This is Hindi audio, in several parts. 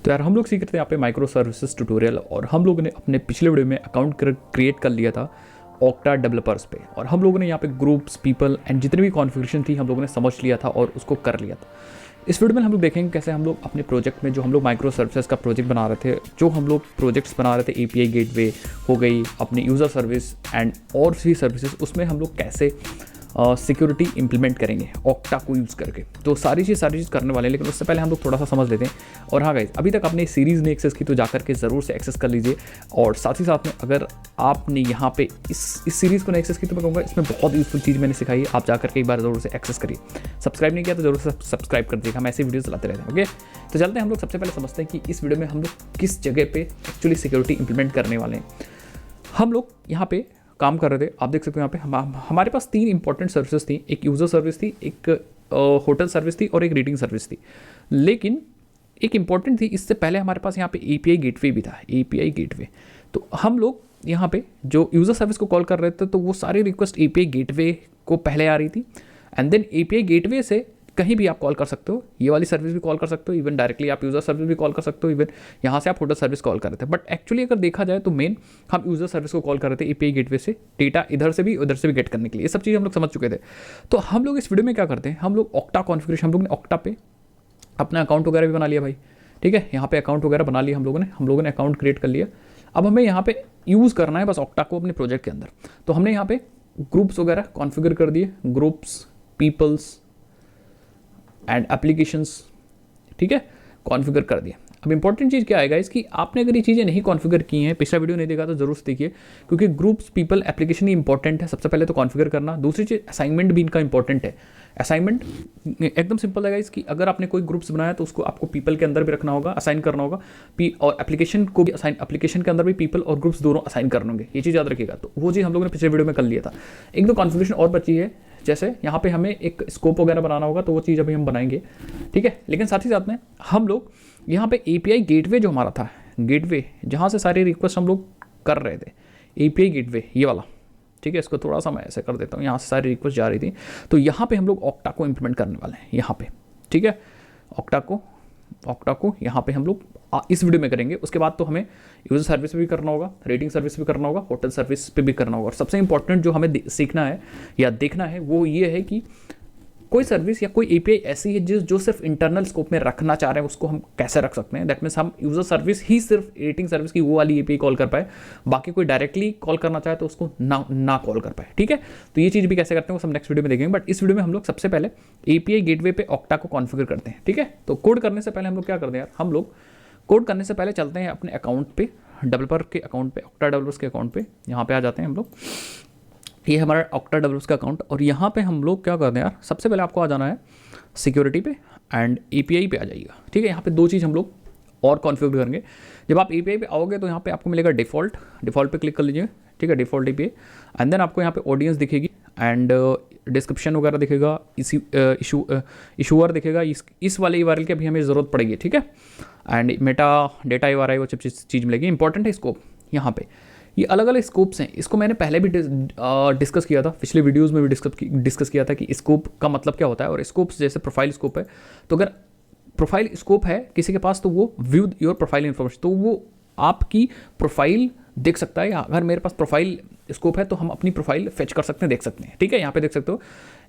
तो यार हम लोग सीख रहे थे यहाँ पे माइक्रो सर्विसेज ट्यूटोरियल, और हम लोगों ने अपने पिछले वीडियो में अकाउंट क्रिएट कर लिया था ऑक्टा डेवलपर्स पे, और हम लोगों ने यहाँ पे ग्रुप्स, पीपल एंड जितनी भी कॉन्फ़िगरेशन थी हम लोगों ने समझ लिया था और उसको कर लिया था। इस वीडियो में हम लोग देखेंगे कैसे हम लोग अपने प्रोजेक्ट में, जो हम लोग माइक्रो सर्विसेज का प्रोजेक्ट बना रहे थे, जो हम लोग प्रोजेक्ट्स बना रहे थे, एपीआई गेटवे हो गई, अपनी यूज़र सर्विस एंड और भी सर्विसेज, उसमें हम लोग कैसे सिक्योरिटी इंप्लीमेंट करेंगे ऑक्टा को यूज़ करके। तो सारी चीज़ करने वाले हैं, लेकिन उससे पहले हम लोग थोड़ा सा समझ लेते हैं। और हाँ गाइस, अभी तक आपने सीरीज़ नहीं एक्सेस की तो जाकर के ज़रूर से एक्सेस कर लीजिए, और साथ ही साथ में अगर आपने यहाँ पे इस सीरीज़ को नहीं एक्सेस की तो मैं कहूँगा इसमें बहुत यूज़फुल चीज़ मैंने सिखाई है, आप जाकर के एक बार ज़रूर से एक्सेस करिए। सब्सक्राइब नहीं किया तो ज़रूर से सब्सक्राइब कर दीजिएगा, हम ऐसे वीडियोज़ लाते रहते हैं। ओके, तो चलते हैं हम लोग सबसे पहले समझते हैं कि इस वीडियो में हम लोग किस जगह पे एक्चुअली सिक्योरिटी इंप्लीमेंट करने वाले हैं। हम लोग यहाँ पे काम कर रहे थे, आप देख सकते हो यहाँ पे हमारे पास 3 इंपॉर्टेंट सर्विसेज थी। एक यूज़र सर्विस थी, एक होटल सर्विस थी और एक रेटिंग सर्विस थी। लेकिन एक इंपॉर्टेंट थी, इससे पहले हमारे पास यहाँ पे एपीआई गेटवे भी था, एपीआई गेटवे। तो हम लोग यहाँ पे जो यूज़र सर्विस को कॉल कर रहे थे तो वो सारी रिक्वेस्ट एपीआई गेटवे को पहले आ रही थी, एंड देन एपीआई गेटवे से कहीं भी आप कॉल कर सकते हो, ये वाली सर्विस भी कॉल कर सकते हो, इवन डायरेक्टली आप यूज़र सर्विस भी कॉल कर सकते हो, इवन यहाँ से आप होटल सर्विस कॉल कर रहे थे। बट एक्चुअली अगर देखा जाए तो मेन हम यूज़र सर्विस को कॉल कर रहे थे एपीआई गेटवे से, डेटा इधर से भी उधर से भी गेट करने के लिए। ये सब चीज़ हम लोग समझ चुके थे। तो हम लोग इस वीडियो में क्या करते हैं, हम लोग ऑक्टा कॉन्फ़िगरेशन, हम लोग ने ऑक्टा पे अपना अकाउंट वगैरह भी बना लिया भाई, ठीक है। यहाँ पे अकाउंट वगैरह बना लिया हम लोगों ने अकाउंट क्रिएट कर लिया। अब हमें यहाँ पे यूज़ करना है बस ऑक्टा को अपने प्रोजेक्ट के अंदर। तो हमने यहाँ पे ग्रुप्स वगैरह कॉन्फ़िगर कर दिए, ग्रुप्स, पीपल्स एंड एप्लीकेशंस, ठीक है, कॉन्फ़िगर कर दिया। अब इंपॉर्टेंट चीज़ क्या आएगा इसकी, आपने अगर ये चीज़ें नहीं कॉन्फ़िगर की हैं, पिछला वीडियो नहीं देखा तो जरूर से देखिए, क्योंकि ग्रुप्स, पीपल, एप्लीकेशन ही इंपॉर्टेंट है। सबसे पहले तो कॉन्फ़िगर करना, दूसरी चीज़ असाइनमेंट भी इनका इंपॉर्टेंट है। असाइनमेंट एकदम सिंपल है इसकी, अगर आपने कोई ग्रुप्स बनाया तो उसको आपको पीपल के अंदर भी रखना होगा, असाइन करना होगा, और एप्लीकेशन को भी असाइन, एप्लीकेशन के अंदर भी पीपल और ग्रुप्स दोनों असाइन करने होंगे, ये चीज़ याद रखिएगा। तो वो चीज़ हम लोगों ने पिछले वीडियो में कर लिया था। एक दो कॉन्फ़िगरेशन और बची है, जैसे यहाँ पे हमें एक स्कोप वगैरह बनाना होगा, तो वो चीज़ अभी हम बनाएंगे, ठीक है। लेकिन साथ ही साथ में हम लोग यहाँ पे एपीआई गेटवे जो हमारा था, गेटवे जहाँ से सारी रिक्वेस्ट हम लोग कर रहे थे, एपीआई गेटवे ये वाला, ठीक है। इसको थोड़ा सा मैं ऐसे कर देता हूँ, यहाँ से सारी रिक्वेस्ट जा रही थी। तो यहाँ पे हम लोग ऑक्टा को इम्प्लीमेंट करने वाले हैं यहाँ पे, ठीक है। ऑक्टा को यहाँ पे हम लोग इस वीडियो में करेंगे। उसके बाद तो हमें यूज़र सर्विस पे भी करना होगा, रेटिंग सर्विस भी करना होगा, होटल सर्विस पे भी करना होगा। और सबसे इंपॉर्टेंट जो हमें सीखना है या देखना है वो ये है कि कोई सर्विस या कोई एपीआई ऐसी है जो सिर्फ इंटरनल स्कोप में रखना चाह रहे हैं, उसको हम कैसे रख सकते हैं। दैट मीन्स हम यूज़र सर्विस ही सिर्फ रेटिंग सर्विस की वो वाली एपीआई कॉल कर पाए, बाकी कोई डायरेक्टली कॉल करना चाहे तो उसको ना कॉल कर पाए, ठीक है। तो ये चीज़ भी कैसे करते हैं वो सब नेक्स्ट वीडियो में देखेंगे। बट इस वीडियो में हम लोग सबसे पहले एपीआई गेटवे पे ऑक्टा को कॉन्फ़िगर करते हैं, ठीक है। तो कोड करने से पहले हम लोग क्या करते हैं यार, हम लोग कोड करने से पहले चलते हैं अपने अकाउंट पे, डेवलपर के अकाउंट पे, ऑक्टा डेवलपर्स के अकाउंट पे, यहाँ पे आ जाते हैं हम लोग। ये हमारा ऑक्टा डेवलपर्स का अकाउंट, और यहाँ पे हम लोग क्या करते हैं यार, सबसे पहले आपको आ जाना है सिक्योरिटी पे एंड एपीआई पे आ जाइएगा, ठीक है। यहाँ पे 2 चीज़ हम लोग और कॉन्फ़िगर करेंगे। जब आप एपीआई पे आओगे तो यहाँ पे आपको मिलेगा डिफ़ॉल्ट पे क्लिक कर लीजिए, ठीक है, डिफ़ॉल्ट एपीआई। एंड देन आपको यहाँ पे ऑडियंस दिखेगी एंड डिस्क्रिप्शन वगैरह दिखेगा, इशूअर दिखेगा। इस वाले यूआरएल की अभी हमें ज़रूरत पड़ेगी, ठीक है। एंड मेटा डेटा यूआरएल वो चीज़ मिलेगी। इंपॉर्टेंट है स्कोप, यहाँ पे ये अलग अलग स्कोप्स हैं। इसको मैंने पहले भी डिस्कस किया था, पिछले वीडियोज़ में भी डिस्कस किया था कि स्कोप का मतलब क्या होता है। और स्कोप्स जैसे प्रोफाइल स्कोप है, तो अगर प्रोफाइल स्कोप है किसी के पास तो वो व्यू योर प्रोफाइल इन्फॉर्मेशन, तो वो आपकी प्रोफाइल देख सकता है। या अगर मेरे पास प्रोफाइल स्कोप है तो हम अपनी प्रोफाइल फेच कर सकते हैं, देख सकते हैं, ठीक है। यहाँ पे देख सकते हो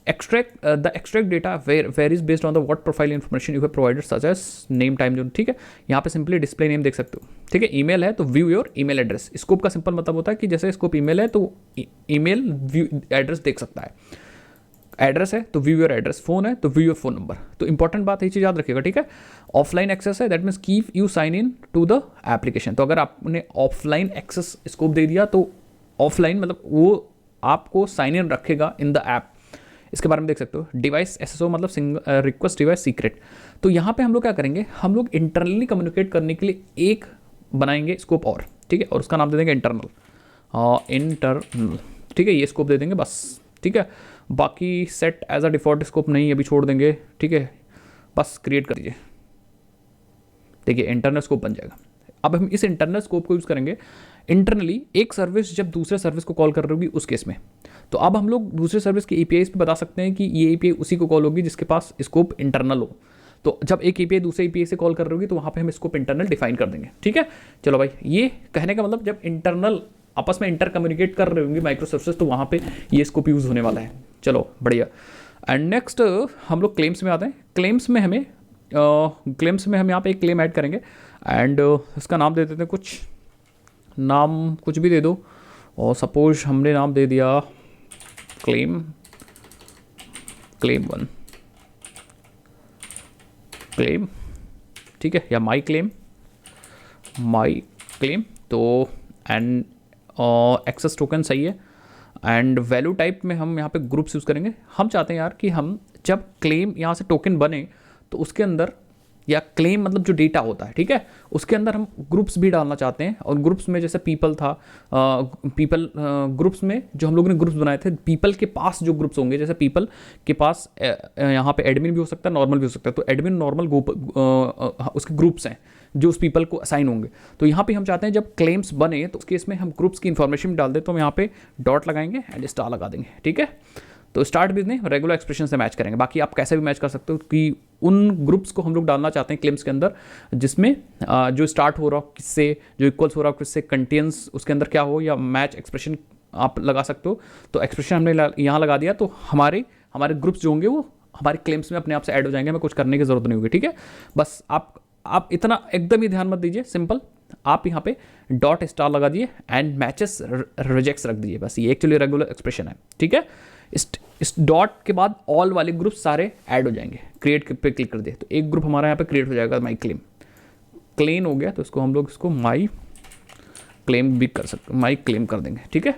extract data varies based on the what profile information you have provided such as name, time zone, ठीक है। यहाँ पे सिंपली डिस्प्ले नेम देख सकते हो, ठीक है। ईमेल है तो view your email address. Scope का सिंपल मतलब होता है कि जैसे स्कोप ईमेल है तो ईमेल व्यू एड्रेस देख सकता है, एड्रेस है तो व्यू योर एड्रेस, फोन है तो व्यू योर फोन नंबर। तो इंपॉर्टेंट बात ये चीज़ याद रखिएगा, ठीक है। ऑफलाइन एक्सेस है, that means keep you sign in to the application. तो अगर आपने ऑफलाइन एक्सेस स्कोप दे दिया तो ऑफलाइन मतलब वो आपको साइन इन रखेगा इन द ऐप, इसके बारे में देख सकते हो। डिवाइस एसएसओ मतलब रिक्वेस्ट डिवाइस सीक्रेट। तो यहाँ पे हम लोग क्या करेंगे, हम लोग इंटरनली कम्युनिकेट करने के लिए एक बनाएंगे स्कोप और, ठीक है, और उसका नाम दे देंगे इंटरनल, ठीक है। ये स्कोप दे देंगे बस, ठीक है। बाकी set as a default scope नहीं, अभी छोड़ देंगे, ठीक है। बस क्रिएट कर दीजिए, देखिए इंटरनल स्कोप बन जाएगा। अब हम इस इंटरनल स्कोप को यूज़ करेंगे इंटरनली, एक सर्विस जब दूसरे सर्विस को कॉल कर रही होगी उस केस में। तो अब हम लोग दूसरे सर्विस के एपीआई पे बता सकते हैं कि ये एपीआई उसी को कॉल होगी जिसके पास स्कोप इंटरनल हो। तो जब एक एपीआई दूसरे एपीआई से कॉल कर रही होगी तो वहाँ पे हम स्कोप इंटरनल डिफाइन कर देंगे। ठीक है, चलो भाई, ये कहने का मतलब जब इंटरनल आपस में इंटर कम्युनिकेट कर रहे होंगे माइक्रो सर्विसेज तो वहाँ पे ये स्कोप यूज़ होने वाला है। चलो बढ़िया। एंड नेक्स्ट हम लोग क्लेम्स में आते हैं। क्लेम्स में हम यहाँ पे एक क्लेम ऐड करेंगे एंड इसका नाम दे देते हैं, कुछ नाम कुछ भी दे दो, और सपोज हमने नाम दे दिया क्लेम 1 क्लेम, ठीक है, या माई क्लेम। तो एंड एक्सेस टोकन सही है। एंड वैल्यू टाइप में हम यहाँ पे ग्रुप्स यूज़ करेंगे। हम चाहते हैं यार कि हम जब क्लेम यहाँ से टोकन बने तो उसके अंदर, या क्लेम मतलब जो डेटा होता है, ठीक है, उसके अंदर हम ग्रुप्स भी डालना चाहते हैं। और ग्रुप्स में जैसे पीपल था, ग्रुप्स में जो हम लोगों ने ग्रुप्स बनाए थे, पीपल के पास जो ग्रुप्स होंगे, जैसे पीपल के पास यहाँ पे एडमिन भी हो सकता है, नॉर्मल भी हो सकता है। तो एडमिन नॉर्मल उसके ग्रुप्स हैं जो उस पीपल को असाइन होंगे। तो यहाँ पे हम चाहते हैं जब क्लेम्स बने तो उस केस में हम ग्रुप्स की इन्फॉर्मेशन डाल दें, तो हम यहाँ पे डॉट लगाएंगे एंड स्टार लगा देंगे। ठीक है, तो स्टार्ट भी नहीं, रेगुलर एक्सप्रेशन से मैच करेंगे। बाकी आप कैसे भी मैच कर सकते हो कि उन ग्रुप्स को हम लोग डालना चाहते हैं क्लेम्स के अंदर जिसमें जो स्टार्ट हो रहा हो किससे, जो इक्वल्स हो रहा हो किससे, कंटेन्स उसके अंदर क्या हो, या मैच एक्सप्रेशन आप लगा सकते हो। तो एक्सप्रेशन हमने यहाँ लगा दिया तो हमारे ग्रुप्स जो होंगे वो हमारे क्लेम्स में अपने आप से ऐड हो जाएंगे, हमें कुछ करने की जरूरत नहीं होगी। ठीक है, बस आप इतना एकदम ही ध्यान मत दीजिए, सिंपल आप यहाँ पे डॉट स्टार लगा दिए एंड मैचेस रिजेक्ट्स रख दीजिए, बस ये एक्चुअली रेगुलर एक्सप्रेशन है। ठीक है, इस डॉट के बाद ऑल वाले ग्रुप सारे ऐड हो जाएंगे। क्रिएट पे क्लिक कर दिए तो एक ग्रुप हमारा यहाँ पे क्रिएट हो जाएगा, माई क्लेम हो गया, तो इसको हम लोग इसको माई क्लेम भी कर सकते, माई क्लेम कर देंगे। ठीक है,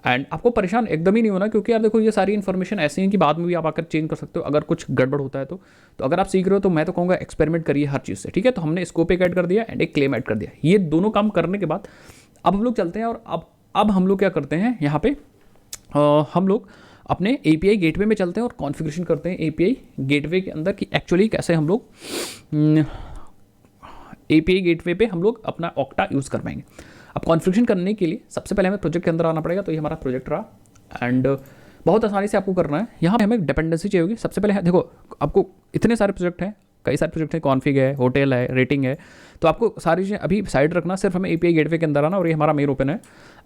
एंड आपको परेशान एकदम ही नहीं होना, क्योंकि यार देखो ये सारी इन्फॉर्मेशन ऐसी है कि बाद में भी आप आकर चेंज कर सकते हो अगर कुछ गड़बड़ होता है तो अगर आप सीख रहे हो तो मैं तो कहूँगा एक्सपेरिमेंट करिए हर चीज़ से। ठीक है, तो हमने स्कोप एक ऐड कर दिया एंड एक क्लेम ऐड कर दिया। ये दोनों काम करने के बाद अब हम लोग चलते हैं, और अब हम लोग क्या करते हैं यहाँ पे, हम लोग अपने API गेटवे में चलते हैं और कॉन्फ़िगरेशन करते हैं API गेटवे के अंदर कि एक्चुअली कैसे हम लोग API गेटवे पे हम लोग अपना ऑक्टा यूज़ कर पाएंगे। अब कॉन्फ़िगरेशन करने के लिए सबसे पहले हमें प्रोजेक्ट के अंदर आना पड़ेगा। तो ये हमारा प्रोजेक्ट रहा एंड बहुत आसानी से आपको करना है। यहाँ पे हमें डिपेंडेंसी चाहिए होगी। सबसे पहले देखो, आपको इतने सारे प्रोजेक्ट हैं, कई सारे प्रोजेक्ट हैं, कॉन्फिग है, होटल है, रेटिंग है, तो आपको सारी चीज़ें अभी साइड रखना, सिर्फ हमें API गेटवे के अंदर आना और ये हमारा मेन ओपन है।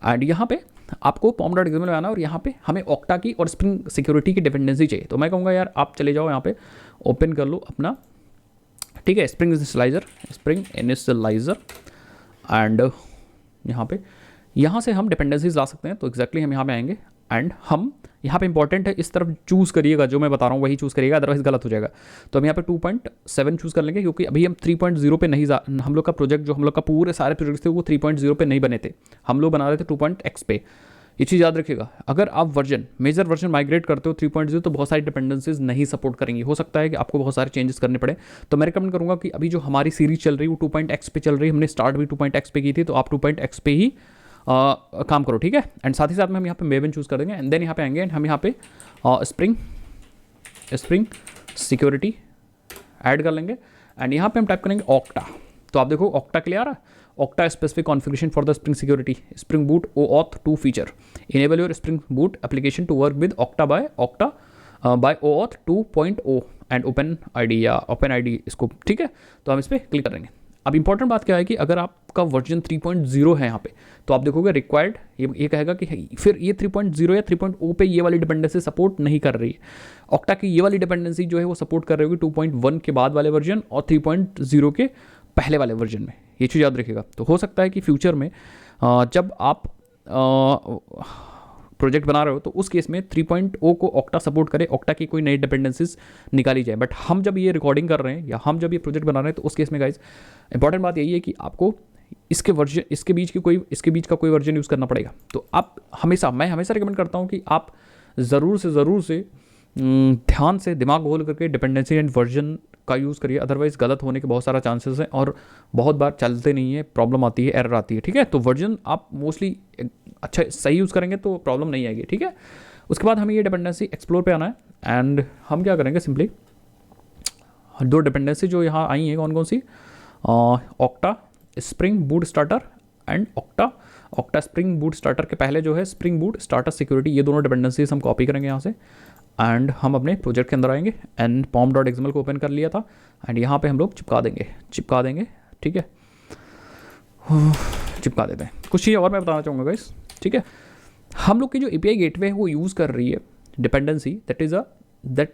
एंड यहाँ पे आपको pom.xml में आना और यहाँ पे हमें ऑक्टा की और स्प्रिंग सिक्योरिटी की डिपेंडेंसी चाहिए। तो मैं कहूँगा यार आप चले जाओ यहाँ पे ओपन कर लो अपना, ठीक है, स्प्रिंग इनिशियलाइजर एंड यहाँ से हम डिपेंडेंसीज ला सकते हैं। तो एक्जैक्टली हम यहाँ पे आएंगे एंड हम यहाँ पे इंपॉर्टेंट है इस तरफ चूज़ करिएगा, जो मैं बता रहा हूँ वही चूज़ करिएगा, अदरवाइज गलत हो जाएगा। तो हम यहाँ पे 2.7 चूज़ कर लेंगे, क्योंकि अभी हम 3.0 पे नहीं, हम लोग का प्रोजेक्ट जो हम लोग का पूरे सारे प्रोजेक्ट्स थे वो 3.0 पे नहीं बने थे, हम लोग बना रहे थे 2.x पे। ये चीज़ याद रखिएगा, अगर आप मेजर वर्जन माइग्रेट करते हो 3.0 तो बहुत सारी डिपेंडेंसीज नहीं सपोर्ट करेंगी, हो सकता है कि आपको बहुत सारे चेंजेस करने पड़े। तो मैं रिकमेंड करूँगा कि अभी जो हमारी सीरीज चल रही है वो 2.x पे चल रही है, हमने स्टार्ट भी 2.x पे की थी, तो आप 2.x पे ही काम करो। ठीक है, एंड साथ ही साथ में हम यहाँ पे मेवन चूज़ कर देंगे एंड देन यहाँ पे आएंगे एंड हम यहाँ पे स्प्रिंग सिक्योरिटी ऐड कर लेंगे एंड यहाँ पे हम टाइप करेंगे ऑक्टा। तो आप देखो ऑक्टा के लिए आ रहा है, Okta specific configuration for the spring security, spring boot OAuth 2 feature, enable your spring boot application to work with Okta by OAuth 2.0 and open ID इसको। ठीक है, तो हम इस पर क्लिक करेंगे। अब इंपॉर्टेंट बात क्या है कि अगर आपका वर्जन 3.0 है यहाँ पे, तो आप देखोगे रिक्वायर्ड, ये कहेगा कि फिर ये 3.0 या 3.0 पे ये वाली डिपेंडेंसी सपोर्ट नहीं कर रही है। ऑक्टा की ये वाली डिपेंडेंसी जो है वो सपोर्ट कर रही होगी 2.1 के बाद वाले वर्जन और 3.0 के पहले वाले वर्जन में, ये चीज़ याद रखिएगा। तो हो सकता है कि फ्यूचर में जब आप प्रोजेक्ट बना रहे हो तो उस केस में 3.0 को ऑक्टा सपोर्ट करे, ऑक्टा की कोई नई डिपेंडेंसीज निकाली जाए। बट हम जब ये रिकॉर्डिंग कर रहे हैं या हम जब ये प्रोजेक्ट बना रहे हैं तो उस केस में गाइज इंपॉर्टेंट बात यही है कि आपको इसके बीच का कोई वर्जन यूज़ करना पड़ेगा। तो आप मैं हमेशा रिकमेंड करता हूँ कि आप ज़रूर से ध्यान से दिमाग खोल करके डिपेंडेंसी एंड वर्जन का यूज़ करिए, अदरवाइज गलत होने के बहुत सारा चांसेस हैं और बहुत बार चलते नहीं है, प्रॉब्लम आती है, एरर आती है। ठीक है, तो वर्जन आप मोस्टली अच्छा सही यूज़ करेंगे तो प्रॉब्लम नहीं आएगी। ठीक है, उसके बाद हमें ये डिपेंडेंसी एक्सप्लोर पे आना है एंड हम क्या करेंगे, सिंपली 2 डिपेंडेंसी जो यहाँ आई हैं कौन कौन सी, Okta Spring boot starter and Okta Spring boot starter के पहले जो है स्प्रिंग बूट स्टार्टर सिक्योरिटी, ये दोनों डिपेंडेंसीज हम कॉपी करेंगे यहाँ से एंड हम अपने प्रोजेक्ट के अंदर आएंगे एंड pom.xml को ओपन कर लिया था एंड यहाँ पे हम लोग चिपका देंगे, ठीक है, चिपका देते हैं। कुछ चीज़ और मैं बताना चाहूँगा गाइस, ठीक है। हम लोग की जो API गेटवे है वो यूज़ कर रही है dependency that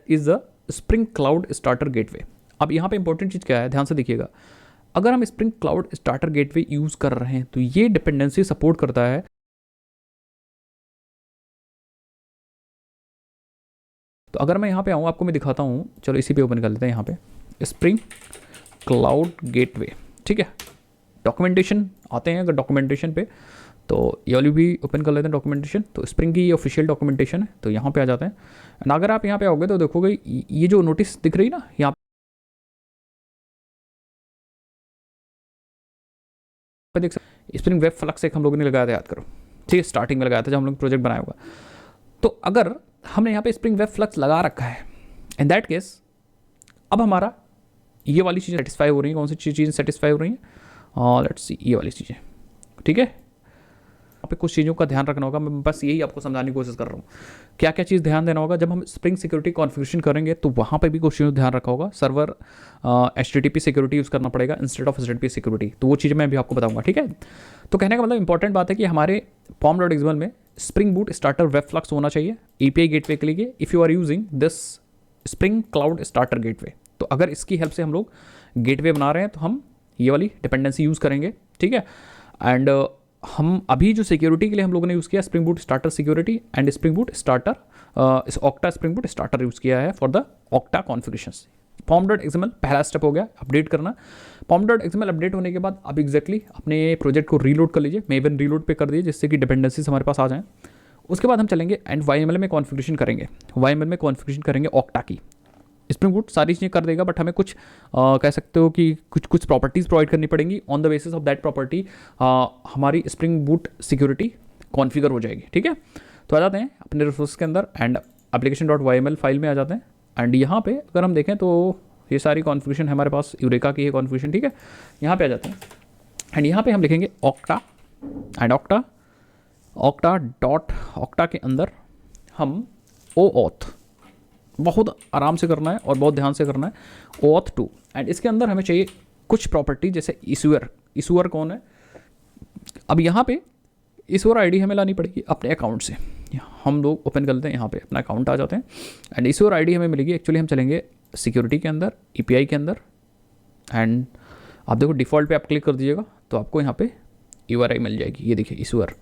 is a spring cloud starter gateway. अब यहाँ पे इंपॉर्टेंट चीज़ क्या है, ध्यान से देखिएगा। अगर हम spring cloud starter gateway use कर रहे हैं तो ये डिपेंडेंसी सपोर्ट करता है तो अगर मैं यहाँ पे आऊँ, आपको मैं दिखाता हूँ, चलो इसी पे ओपन कर लेते हैं। यहाँ पे स्प्रिंग क्लाउड गेटवे, ठीक है। डॉक्यूमेंटेशन आते हैं, अगर डॉक्यूमेंटेशन पे तो ये वाली भी ओपन कर लेते हैं डॉक्यूमेंटेशन। तो स्प्रिंग की ऑफिशियल डॉक्यूमेंटेशन है, तो यहाँ पे आ जाते हैं एंड अगर आप यहाँ पे आओगे तो देखोगे ये जो नोटिस दिख रही है ना, यहाँ पे देख सकते स्प्रिंग वेब फ्लक्स एक हम लोगों ने लगाया था, याद करो, ठीक है, स्टार्टिंग में लगाया था जब हम लोग प्रोजेक्ट बनाया होगा। तो अगर हमने यहाँ पे स्प्रिंग वेब फ्लक्स लगा रखा है, इन दैट केस अब हमारा ये वाली चीज़ें सेटिस्फाई हो रही हैं। कौन सी चीज़ें सेटिस्फाई हो रही हैं, लेट्स सी, ये वाली चीज़ें, ठीक है। यहाँ पे कुछ चीज़ों का ध्यान रखना होगा, मैं बस यही आपको समझाने की कोशिश कर रहा हूँ। क्या क्या चीज़ ध्यान देना होगा जब हम स्प्रिंग सिक्योरिटी कॉन्फ़िगरेशन करेंगे, तो वहाँ पे भी कुछ चीज़ों ध्यान रखा होगा। सर्वर HTTP सिक्योरिटी यूज़ करना पड़ेगा इंस्टेड ऑफ HTTP सिक्योरिटी, तो वो चीज़ें मैं भी आपको बताऊँगा, ठीक है। तो कहने का मतलब इंपॉर्टेंट बात है कि हमारे pom.xml में spring boot starter web flux होना चाहिए API गेटवे के लिए, if you are using this spring cloud starter gateway. तो अगर इसकी हेल्प से हम लोग गेटवे बना रहे हैं तो हम ये वाली डिपेंडेंसी यूज़ करेंगे, ठीक है। एंड हम अभी जो सिक्योरिटी के लिए हम लोगों ने यूज़ किया Spring boot starter security and Spring boot starter इस Okta Spring boot starter use किया है for the octa configurations. pom.xml पहला स्टेप हो गया अपडेट करना। pom.xml अपडेट होने के बाद अब एग्जैक्टली अपने प्रोजेक्ट को रीलोड कर लीजिए, मेवन रीलोड पे कर दीजिए जिससे कि डिपेंडेंसीज हमारे पास आ जाएँ। उसके बाद हम चलेंगे एंड YML में कॉन्फ़िगरेशन करेंगे, YML में कॉन्फ़िगरेशन करेंगे ऑक्टा की। स्प्रिंग बूट सारी चीज़ें कर देगा, बट हमें कुछ कह सकते हो कि कुछ प्रॉपर्टीज़ प्रोवाइड करनी पड़ेंगी। On the basis of that property हमारी स्प्रिंग बूट सिक्योरिटी कॉन्फ़िगर हो जाएगी, ठीक है। तो आ जाते हैं अपने रिसोर्स के अंदर एंड application.yml फाइल में आ जाते हैं एंड यहाँ पे अगर हम देखें तो ये सारी कॉन्फ़िगरेशन हमारे पास यूरेका की है कॉन्फ़िगरेशन, ठीक है। यहाँ पे आ जाते हैं एंड यहाँ पे हम लिखेंगे ऑक्टा एंड ऑक्टा के अंदर हम OAuth बहुत आराम से करना है और बहुत ध्यान से करना है OAuth 2 एंड इसके अंदर हमें चाहिए कुछ प्रॉपर्टी जैसे इशूअर कौन है। अब यहाँ पे इशूअर ID हमें लानी पड़ेगी अपने अकाउंट से। हम लोग ओपन कर लेते हैं, यहाँ पे अपना अकाउंट आ जाते हैं एंड इशूअर ID हमें मिलेगी। एक्चुअली हम चलेंगे सिक्योरिटी के अंदर, API के अंदर एंड आप देखो डिफ़ॉल्ट पे आप क्लिक कर दीजिएगा तो आपको यहाँ पे URI मिल जाएगी, ये देखिए इशूअर।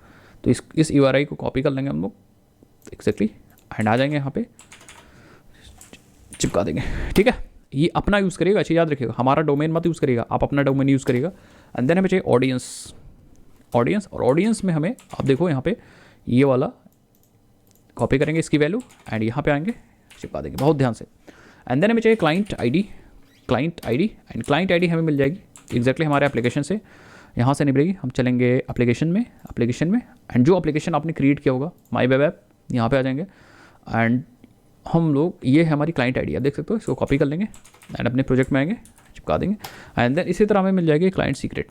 तो इस URI को कॉपी कर लेंगे हम लोग एक्जैक्टली एंड आ जाएंगे यहाँ पे चिपका देंगे, ठीक है। ये अपना यूज़ करिएगा, अच्छी याद रखिएगा, हमारा डोमेन मत यूज़ करिएगा, आप अपना डोमेन यूज़ करिएगा। एंड देन हमें चाहिए ऑडियंस और ऑडियंस में हमें आप देखो यहाँ पे ये वाला कॉपी करेंगे इसकी वैल्यू एंड यहाँ पे आएंगे चिपका देंगे बहुत ध्यान से। एंड देन हमें चाहिए client ID and client ID हमें मिल जाएगी एग्जैक्टली हमारे एप्लीकेशन से, यहाँ से नहीं मिलेगी। हम चलेंगे एप्लीकेशन में एंड जो एप्लीकेशन आपने क्रिएट किया होगा माई वेब ऐप, यहाँ पे आ जाएंगे एंड हम लोग ये है हमारी क्लाइंट आईडी, आप देख सकते हो, इसको कॉपी कर लेंगे एंड अपने प्रोजेक्ट में आएंगे चिपका देंगे। एंड देन इसी तरह हमें मिल जाएगी client secret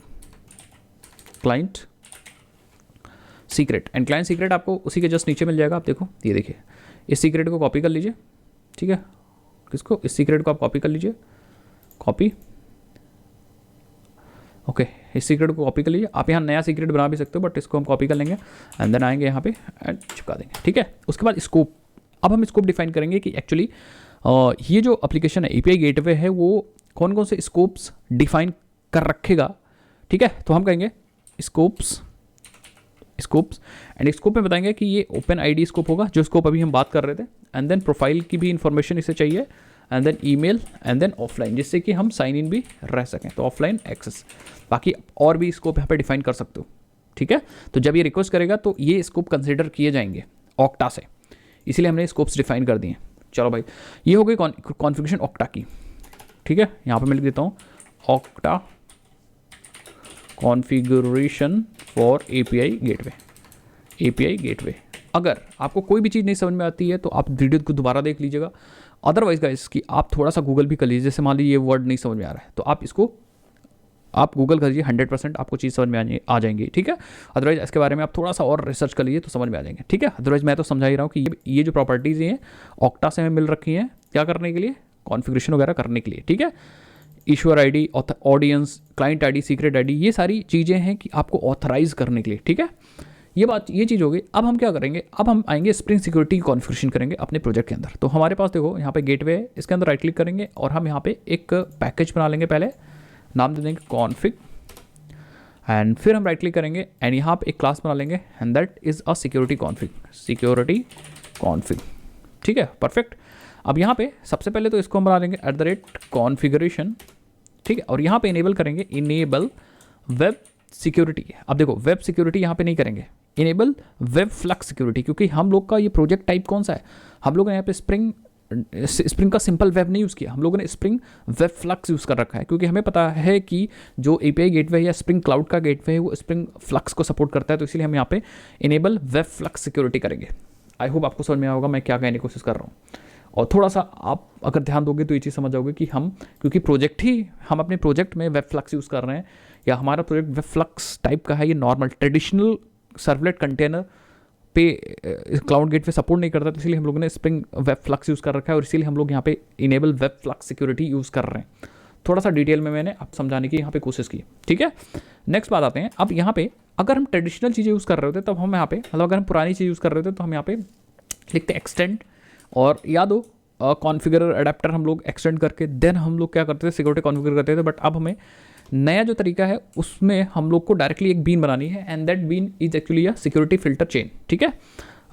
and client secret आपको उसी के जस्ट नीचे मिल जाएगा। आप देखो ये देखिए, इस सीक्रेट को कॉपी कर लीजिए, ठीक है। किसको, इस सीक्रेट को आप कॉपी कर लीजिए, कॉपी, ओके। इस सीक्रेट को कॉपी कर लीजिए, आप यहाँ नया सीक्रेट बना भी सकते हो बट इसको हम कॉपी कर लेंगे एंड देन आएंगे यहाँ पे एंड चिपका देंगे, ठीक है। उसके बाद स्कोप, अब हम स्कोप डिफाइन करेंगे कि एक्चुअली ये जो एप्लीकेशन है API गेटवे है वो कौन कौन से स्कोप्स डिफाइन कर रखेगा, ठीक है। तो हम कहेंगे स्कोप्स एंड स्कोप में बताएंगे कि ये ओपन ID स्कोप होगा, जो स्कोप अभी हम बात कर रहे थे। एंड देन प्रोफाइल की भी इंफॉर्मेशन इसे चाहिए and then email and then offline, जिससे कि हम साइन इन भी रह सकें, तो ऑफलाइन एक्सेस। बाकी और भी स्कोप यहाँ पे डिफाइन कर सकते हो, ठीक है। तो जब ये रिक्वेस्ट करेगा तो ये स्कोप कंसिडर किए जाएंगे ऑक्टा से, इसीलिए हमने स्कोप्स डिफाइन कर दिए। चलो भाई, ये हो गई कॉन्फ़िगरेशन ऑक्टा की, ठीक है। यहाँ पे मैं लिख देता हूँ octa configuration for API gateway. अगर आपको कोई भी चीज़ नहीं समझ में आती है तो आप वीडियो को दोबारा देख लीजिएगा, अदरवाइज गाइस कि आप थोड़ा सा गूगल भी कर लीजिए। जैसे मान लीजिए ये वर्ड नहीं समझ में आ रहा है तो आप इसको आप गूगल करिए, 100% आपको चीज़ समझ में आ जाएंगी, ठीक है। अदरवाइज इसके बारे में आप थोड़ा सा और रिसर्च कर लीजिए तो समझ में आ जाएंगे, ठीक है। अदरवाइज मैं तो समझा ही रहा हूँ कि ये जो प्रॉपर्टीज़ हैं ऑक्टा से हमें मिल रखी हैं, क्या करने के लिए, कॉन्फ़िगरेशन वगैरह करने के लिए, ठीक है। Issuer ID, audience, client ID, secret ID, ये सारी चीज़ें हैं कि आपको ऑथराइज करने के लिए, ठीक है। ये चीज़ हो गई। अब हम क्या करेंगे, अब हम आएंगे स्प्रिंग सिक्योरिटी की कॉन्फ़िगरेशन करेंगे अपने प्रोजेक्ट के अंदर। तो हमारे पास देखो यहाँ पे गेटवे है, इसके अंदर राइट क्लिक करेंगे और हम यहाँ पे एक पैकेज बना लेंगे, पहले नाम दे देंगे कॉन्फिग, एंड फिर हम राइट क्लिक करेंगे एंड यहाँ पे एक क्लास बना लेंगे and that is a security config, ठीक है, परफेक्ट। अब यहाँ पे सबसे पहले तो इसको हम बना लेंगे @configuration, ठीक है, और यहाँ पे इनेबल करेंगे इनेबल वेब सिक्योरिटी। अब देखो वेब सिक्योरिटी यहाँ पे नहीं करेंगे, इनेबल वेब फ्लक्स सिक्योरिटी, क्योंकि हम लोग का ये प्रोजेक्ट टाइप कौन सा है, हम लोग ने यहाँ पे स्प्रिंग का सिंपल वेब नहीं यूज़ किया, हम लोगों ने स्प्रिंग वेब फ्लक्स यूज़ कर रखा है, क्योंकि हमें पता है कि जो API गेटवे या स्प्रिंग क्लाउड का गेटवे है वो स्प्रिंग फ्लक्स को सपोर्ट करता है, तो इसलिए हम यहाँ पे इनेबल वेब फ्लक्स सिक्योरिटी करेंगे। आई होप आपको समझ में आया होगा मैं क्या कहने की कोशिश कर रहा हूँ, और थोड़ा सा आप अगर ध्यान दोगे तो ये चीज़ समझ जाओगे कि क्योंकि हम अपने प्रोजेक्ट में वेब फ्लक्स यूज़ कर रहे हैं, या हमारा प्रोजेक्ट वेब फ्लक्स टाइप का है, ये नॉर्मल ट्रेडिशनल सर्वलेट कंटेनर पे क्लाउड गेटवे सपोर्ट नहीं करता, तो इसलिए हम लोगों ने स्प्रिंग वेब फ्लक्स यूज़ कर रखा है और इसीलिए हम लोग यहाँ पे enable web flux security use कर रहे हैं। थोड़ा सा डिटेल में मैंने आप समझाने की यहाँ पे कोशिश की, ठीक है। नेक्स्ट बात आते हैं, अब यहाँ पे अगर हम ट्रेडिशनल चीज़ें यूज़ कर रहे होते तब हम यहाँ पे, मतलब अगर हम पुरानी चीज़ यूज़ कर रहे होते तो हम यहाँ पे लिखते एक्सटेंड, और याद हो कॉन्फ़िगरर अडेप्टर हम लोग एक्सटेंड करके देन हम लोग क्या करते थे, सिक्योरिटी कॉन्फ़िगर करते थे। बट अब हमें नया जो तरीका है उसमें हम लोग को डायरेक्टली एक बीन बनानी है and that bean is actually a security filter chain, ठीक है,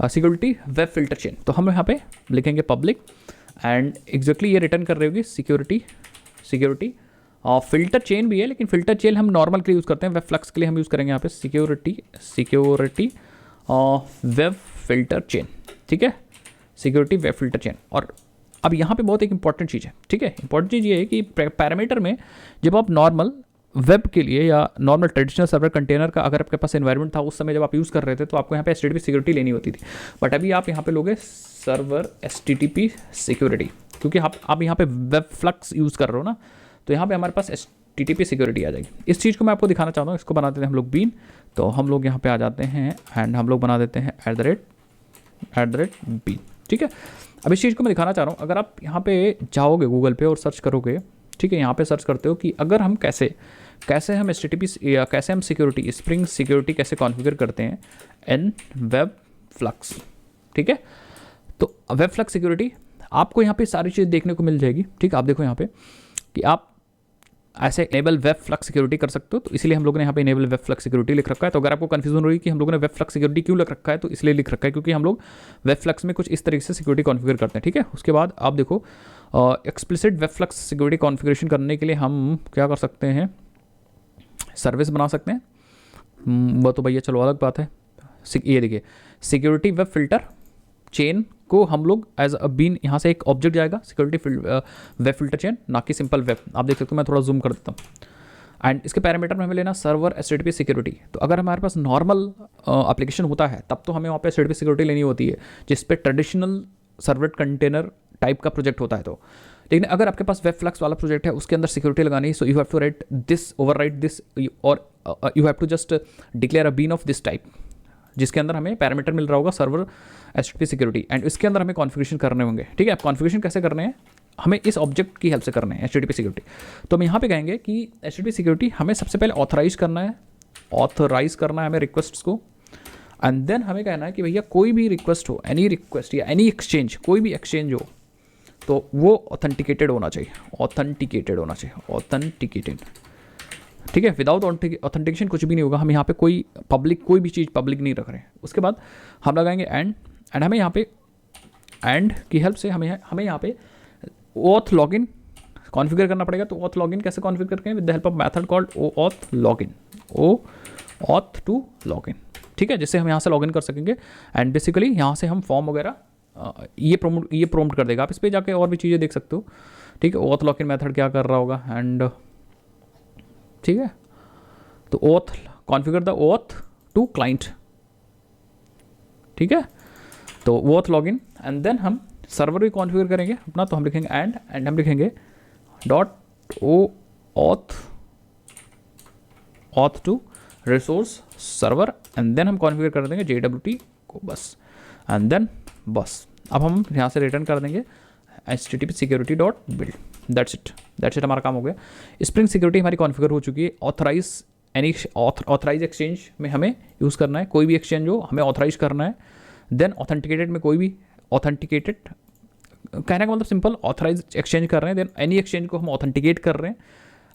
सिक्योरिटी वेब फिल्टर चेन। तो हम यहाँ पे लिखेंगे पब्लिक एंड एग्जैक्टली ये रिटर्न कर रहे होगी सिक्योरिटी फिल्टर चेन भी है, लेकिन फिल्टर चेन हम नॉर्मल के लिए यूज़ करते हैं, वेब फ्लक्स के लिए हम यूज़ करेंगे यहाँ पे सिक्योरिटी वेब फिल्टर चेन, ठीक है, सिक्योरिटी वेब फिल्टर चेन। और अब यहाँ पे बहुत एक इंपॉर्टेंट चीज़ है, ठीक है, इंपॉर्टेंट चीज़ ये है कि पैरामीटर में जब आप नॉर्मल वेब के लिए या नॉर्मल ट्रेडिशनल सर्वर कंटेनर का अगर आपके पास एनवायरनमेंट था उस समय जब आप यूज़ कर रहे थे तो आपको यहाँ पे HTTP सिक्योरिटी लेनी होती थी, बट अभी आप यहाँ पे लोगे सर्वर HTTP सिक्योरिटी, क्योंकि आप यहाँ पे वेब फ्लक्स यूज़ कर रहे हो ना, तो यहाँ पे हमारे पास HTTP सिक्योरिटी आ जाएगी। इस चीज़ को मैं आपको दिखाना चाहता हूँ, इसको बना देते हैं हम लोग बीन, तो हम लोग यहाँ पे आ जाते हैं एंड हम लोग बना देते हैं @बीन, ठीक है। अब इस चीज़ को मैं दिखाना चाह रहा हूँ, अगर आप यहाँ पे जाओगे गूगल पे और सर्च करोगे, ठीक है, यहाँ पे सर्च करते हो कि अगर हम कैसे हम HTTP या कैसे हम सिक्योरिटी स्प्रिंग सिक्योरिटी कैसे कॉन्फ़िगर करते हैं इन वेब फ्लक्स, ठीक है। तो वेब फ्लक्स सिक्योरिटी आपको यहाँ पे सारी चीज़ देखने को मिल जाएगी, ठीक है। आप देखो यहाँ पे कि आप ऐसे इनेबल वेब फ्लक्स सिक्योरिटी कर सकते हो, तो इसलिए हम लोगों ने यहाँ पे इनेबल वेब फ्लक्स सिक्योरिटी लिख रखा है। तो अगर आपको कन्फ्यूजन हो रही है कि हम लोगों ने वेब फ्लक्स सिक्योरिटी क्यों लिख रखा है, तो इसलिए लिख रखा है क्योंकि हम लोग वेब फ्लक्स में कुछ इस तरीके से सिक्योरिटी कॉन्फ़िगर करते हैं, ठीक है। उसके बाद आप देखो explicit web flux security configuration करने के लिए हम क्या कर सकते हैं, सर्विस बना सकते हैं, वो तो भैया चलो अलग बात है। ये देखिए सिक्योरिटी वेब फिल्टर चेन को हम लोग एज अ बीन, यहाँ से एक ऑब्जेक्ट जाएगा सिक्योरिटी वेब फिल्टर चेन, ना कि सिंपल वेब। आप देख सकते हो, मैं थोड़ा जूम कर देता हूँ। एंड इसके पैरामीटर में हमें लेना सर्वर HTTP सिक्योरिटी। तो अगर हमारे पास नॉर्मल एप्लीकेशन होता है तब तो हमें वहाँ पे HTTP सिक्योरिटी लेनी होती है, जिस पे ट्रेडिशनल सर्वलेट कंटेनर टाइप का प्रोजेक्ट होता है। तो लेकिन अगर आपके पास वेब फ्लक्स वाला प्रोजेक्ट है, उसके अंदर सिक्योरिटी लगानी है, so you have to write this, override this, और you have to just declare a bean of this type, जिसके अंदर हमें पैरामीटर मिल रहा होगा सर्वर HTTP सिक्योरिटी, एंड इसके अंदर हमें कॉन्फ़िगरेशन करने होंगे, ठीक है। आप कॉन्फ़िगरेशन कैसे करने हैं, हमें इस ऑब्जेक्ट की हेल्प से करने हैं HTTP सिक्योरिटी। तो हम यहाँ पे कहेंगे कि HTTP सिक्योरिटी हमें सबसे पहले ऑथराइज करना है हमें रिक्वेस्ट्स को, एंड देन हमें कहना है कि भैया कोई भी रिक्वेस्ट हो, एनी रिक्वेस्ट या एनी एक्सचेंज, कोई भी एक्सचेंज हो तो वो ऑथेंटिकेटेड होना चाहिए, ठीक है। विदाउट ऑथेंटिकेशन कुछ भी नहीं होगा। हम यहाँ पे कोई भी चीज़ पब्लिक नहीं रख रहे हैं। उसके बाद हम लगाएंगे एंड हमें यहाँ पे एंड की हेल्प से हमें यहाँ पे ओथ लॉगिन कॉन्फ़िगर करना पड़ेगा। तो ओथ लॉगिन कैसे कॉन्फ़िगर करें, with the help of method called OAuth login, OAuth two login, ठीक है, जिससे हम यहाँ से लॉगिन कर सकेंगे। एंड बेसिकली यहाँ से हम फॉर्म वगैरह ये प्रॉम्प्ट कर देगा। आप इस पर जाके और भी चीज़ें देख सकते हो, ठीक है। ओथ लॉगिन मेथड क्या कर रहा होगा, एंड ठीक है, तो OAuth configure the OAuth two client, ठीक है। तो ओथ लॉगिन एंड देन हम सर्वर भी कॉन्फ़िगर करेंगे अपना। तो हम लिखेंगे एंड हम लिखेंगे dot OAuth auth two resource server and then हम कॉन्फ़िगर कर देंगे JWT को बस, एंड देन बस अब हम यहाँ से रिटर्न कर देंगे http security.build। दैट्स इट हमारा काम हो गया। स्प्रिंग सिक्योरिटी हमारी कॉन्फ़िगर हो चुकी है। ऑथराइज एक्सचेंज में हमें यूज़ करना है, कोई भी एक्सचेंज हो हमें ऑथराइज करना है। देन ऑथेंटिकेटेड में कोई भी ऑथेंटिकेटेड, कहने का मतलब सिंपल, ऑथराइज एक्सचेंज कर रहे हैं, देन एनी एक्सचेंज को हम ऑथेंटिकेट कर रहे हैं,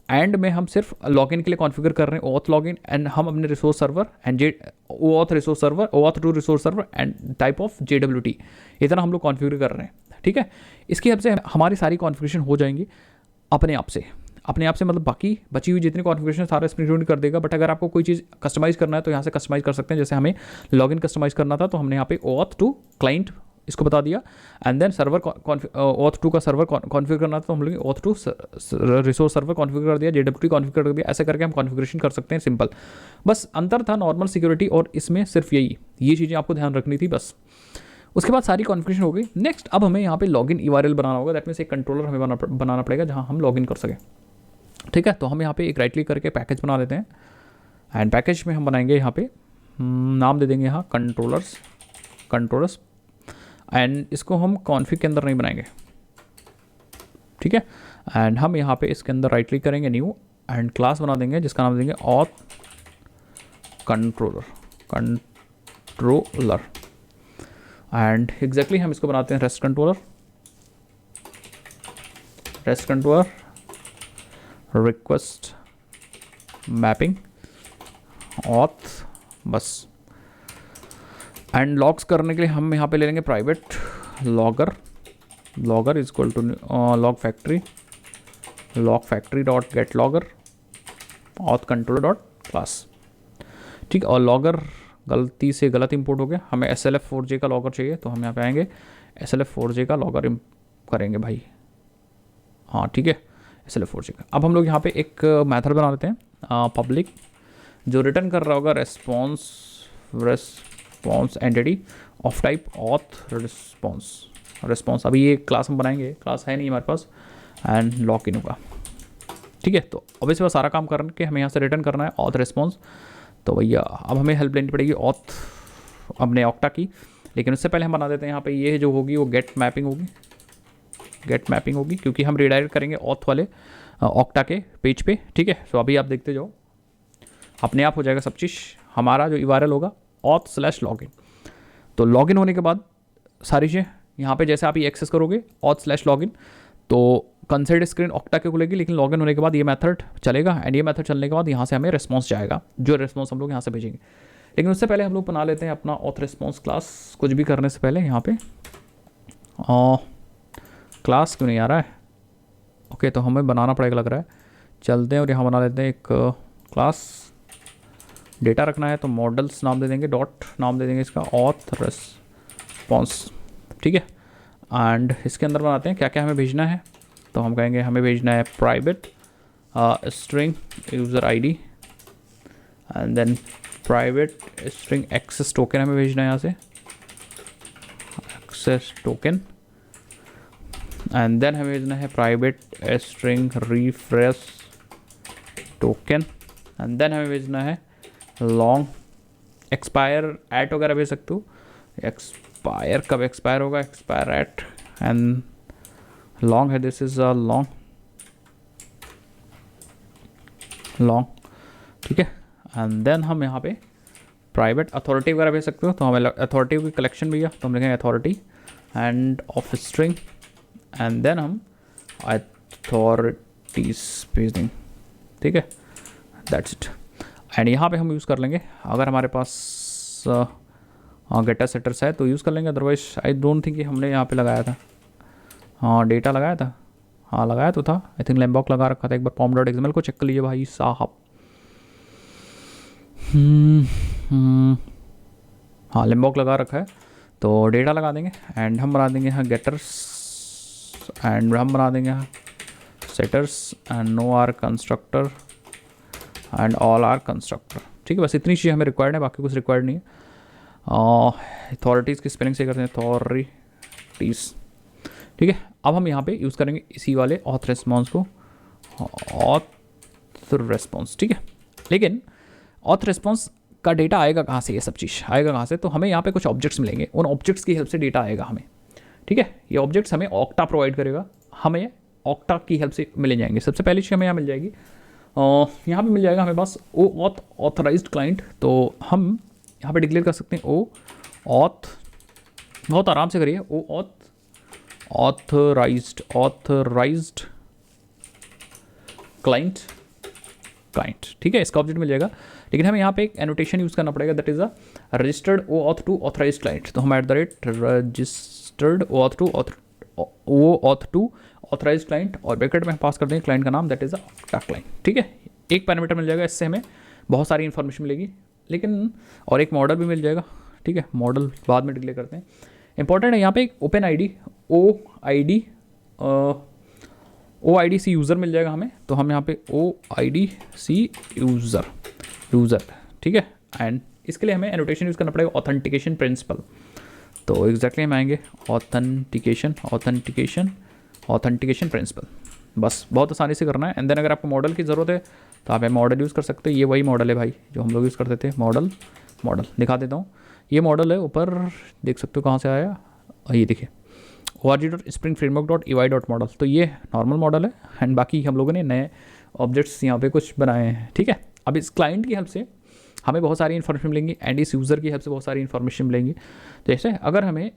एंड में हम सिर्फ लॉगिन के लिए कॉन्फ़िगर कर रहे हैं ऑथ लॉगिन, एंड हम अपने resource server and OAuth resource server, OAuth two resource server and type of JWT, इतना हम लोग कॉन्फ़िगर कर रहे हैं। ठीक है, इसकी हद से हमारी सारी कॉन्फ़िगरेशन हो जाएंगी अपने आप से मतलब बाकी बची हुई जितनी कॉन्फ़िगरेशन सारा स्प्रिंग बूट कर देगा। बट अगर आपको कोई चीज़ कस्टमाइज़ करना है तो यहाँ से कस्टमाइज़ कर सकते हैं। जैसे हमें लॉगिन कस्टमाइज़ करना था तो हमने यहाँ पे OAuth टू क्लाइंट इसको बता दिया, and then server OAuth two का सर्वर कॉन्फ़िगर करना था तो हम लोग OAuth two resource server configure कर दिया, JWT कॉन्फ़िगर कर दिया। ऐसे करके हम कॉन्फ़िगरेशन कर सकते हैं, सिंपल। बस अंतर था नॉर्मल सिक्योरिटी और इसमें सिर्फ ये चीज़ें आपको ध्यान रखनी थी बस। उसके बाद सारी कॉन्फ़िगरेशन हो गई। नेक्स्ट अब हमें यहाँ पे लॉगिन URL बनाना होगा, दैट मीन्स एक कंट्रोलर हमें बनाना पड़ेगा जहाँ हम लॉगिन कर सकें। ठीक है, तो हम यहाँ पे एक राइट क्लिक करके पैकेज बना देते हैं, एंड पैकेज में हम बनाएंगे यहाँ पे नाम दे देंगे यहाँ कंट्रोलर्स, एंड इसको हम कॉन्फ़िग के अंदर नहीं बनाएंगे। ठीक है, एंड हम यहाँ पे इसके अंदर राइट क्लिक करेंगे, न्यू, एंड क्लास बना देंगे जिसका नाम देंगे ऑथ कंट्रोलर, एंड एग्जैक्टली हम इसको बनाते हैं rest controller request mapping auth बस। एंड लॉग्स करने के लिए हम यहाँ पे ले लेंगे private logger is equal to log factory dot get logger auth controller dot class. ठीक, और लॉगर गलती से गलत इंपोर्ट हो गया, हमें SLF4j का लॉगर चाहिए तो हम यहाँ पे आएंगे SLF4j का लॉगर करेंगे भाई। हाँ ठीक है, SLF4j का। अब हम लोग यहाँ पे एक मेथड बना लेते हैं पब्लिक, जो रिटर्न कर रहा होगा response entity of type auth response. अभी ये क्लास हम बनाएंगे, क्लास है नहीं हमारे पास, एंड लॉक इन होगा। ठीक है, तो ऑब्वियसली वो सारा काम करके हमें यहाँ से रिटर्न करना है ऑथ रिस्पॉन्स। तो भैया अब हमें हेल्प लेनी पड़ेगी ऑथ अपने ऑक्टा की, लेकिन उससे पहले हम बना देते हैं यहाँ पे ये जो होगी वो गेट मैपिंग होगी, क्योंकि हम रिडायरेक्ट करेंगे ऑथ वाले ऑक्टा के पेज पे। ठीक है, तो अभी आप देखते जाओ, अपने आप हो जाएगा सब चीज़। हमारा जो URL होगा auth/login, तो लॉगिन होने के बाद सारी चीज़ें यहाँ पे जैसे आप ये एक्सेस करोगे auth/login, तो कंसर्ट स्क्रीन ऑक्टा के खुलेगी, लेकिन लॉगिन होने के बाद ये मेथड चलेगा, एंड ये मेथड चलने के बाद यहाँ से हमें रिस्पॉन्स जाएगा, जो रिस्पॉन्स हम लोग यहाँ से भेजेंगे। लेकिन उससे पहले हम लोग बना लेते हैं अपना ऑथ रिस्पॉन्स क्लास। कुछ भी करने से पहले यहाँ पे क्लास क्यों नहीं आ रहा है? ओके, तो हमें बनाना पड़ेगा लग रहा है। चलते हैं और यहाँ बना लेते हैं एक क्लास। डेटा रखना है तो मॉडल्स नाम दे देंगे, डॉट नाम दे देंगे इसका ऑथ रिस्पॉन्स। ठीक है, एंड इसके अंदर बनाते हैं क्या क्या हमें भेजना है। तो हम कहेंगे हमें भेजना है private string user ID, and then private string access token हमें भेजना है यहाँ से, एक्सेस टोकन, एंड देन हमें भेजना है private string refresh token, and then हमें भेजना है लॉन्ग एक्सपायर एट वगैरह भेज सकते हो। एक्सपायर कब एक्सपायर होगा, एक्सपायर एट, एंड लॉन्ग है, दिस इज अ लॉन्ग। ठीक है, एंड देन हम यहाँ पे प्राइवेट अथॉरिटी वगैरह भेज सकते हो। तो हमें अथॉरिटी की कलेक्शन भैया, तो हम लिखेंगे authority and of string, and then हम अथॉरिटीज भेज देंगे। ठीक है, दैट्स इट। एंड यहाँ पे हम यूज़ कर लेंगे, अगर हमारे पास गेटर सेटर्स है तो यूज़ कर लेंगे, अदरवाइज आई डोंट थिंक कि हमने यहाँ पे लगाया था। हाँ, डेटा लगाया था, हाँ लगाया तो था, आई थिंक लैम्बॉक लगा रखा था। एक बार pom.xml को चेक कर लीजिए भाई साहब। हाँ, लैम्बॉक लगा रखा है, तो डेटा लगा देंगे, एंड हम बना देंगे यहाँ गेटर्स, एंड हम बना देंगे यहाँ setters, and no arg constructor and all arg constructor. ठीक है, बस इतनी चीज़ हमें रिक्वायर्ड है, बाकी कुछ रिक्वायर्ड नहीं है। अथॉरिटीज़ की स्पेलिंग से करते हैं अथॉरिटीज़। ठीक है, अब हम यहाँ पे यूज़ करेंगे इसी वाले ऑथ रिस्पॉन्स को, ऑथ रिस्पॉन्स। ठीक है, लेकिन ऑथ रिस्पॉन्स का डेटा आएगा कहाँ से, ये सब चीज़ आएगा कहाँ से, तो हमें यहाँ पे कुछ ऑब्जेक्ट्स मिलेंगे, उन ऑब्जेक्ट्स की हेल्प से डेटा आएगा हमें, ठीक है। ये ऑब्जेक्ट्स हमें ऑक्टा प्रोवाइड करेगा, हमें ऑक्टा की हेल्प से मिल जाएंगे। सबसे पहली चीज़ हमें यहाँ मिल जाएगी, यहाँ पे मिल जाएगा हमें पास ओ ऑथ ऑथराइज्ड क्लाइंट। तो हम यहाँ पे डिक्लेयर कर सकते हैं ओ ऑथ, बहुत आराम से करिए, ओ ऑथ ऑथराइज्ड क्लाइंट, ठीक है, इसका ऑब्जेक्ट मिल जाएगा। लेकिन हमें यहाँ पे एक एनोटेशन यूज़ करना पड़ेगा, that is a registered OAuth two authorized client. तो हम registered OAuth two authorized client और ब्रैकेट में पास कर देंगे क्लाइंट का नाम, that is a Okta client, ठीक है। एक पैरामीटर मिल जाएगा, इससे हमें बहुत सारी इन्फॉर्मेशन मिलेगी, लेकिन और एक मॉडल भी मिल जाएगा, ठीक है। मॉडल बाद में डिक्लेयर करते हैं। इंपॉर्टेंट है यहाँ पे एक open ID O I D C user मिल जाएगा हमें। तो हम यहाँ पे ओ आई डी सी यूज़र, ठीक है। एंड इसके लिए हमें एनोटेशन यूज़ करना पड़ेगा ऑथेंटिकेशन प्रिंसिपल। तो एग्जैक्टली हम आएंगे ऑथेंटिकेशन प्रिंसिपल, बस बहुत आसानी से करना है। एंड देन अगर आपको मॉडल की ज़रूरत है तो आप मॉडल यूज़ कर सकते हैं। ये वही मॉडल है भाई जो हम लोग यूज़ करते थे, मॉडल दिखा देता हूँ। ये मॉडल है, ऊपर देख सकते हो कहाँ से आया, ये देखिए org.springframework.ey.model। तो ये नॉर्मल मॉडल है एंड बाकी हम लोगों ने नए ऑब्जेक्ट्स यहाँ पे कुछ बनाए हैं, ठीक है। अब इस क्लाइंट की हेल्प से हमें बहुत सारी इन्फॉर्मेशन मिलेंगी एंड इस यूज़र की हेल्प से बहुत सारी इन्फॉर्मेशन मिलेंगी। तो जैसे अगर हमें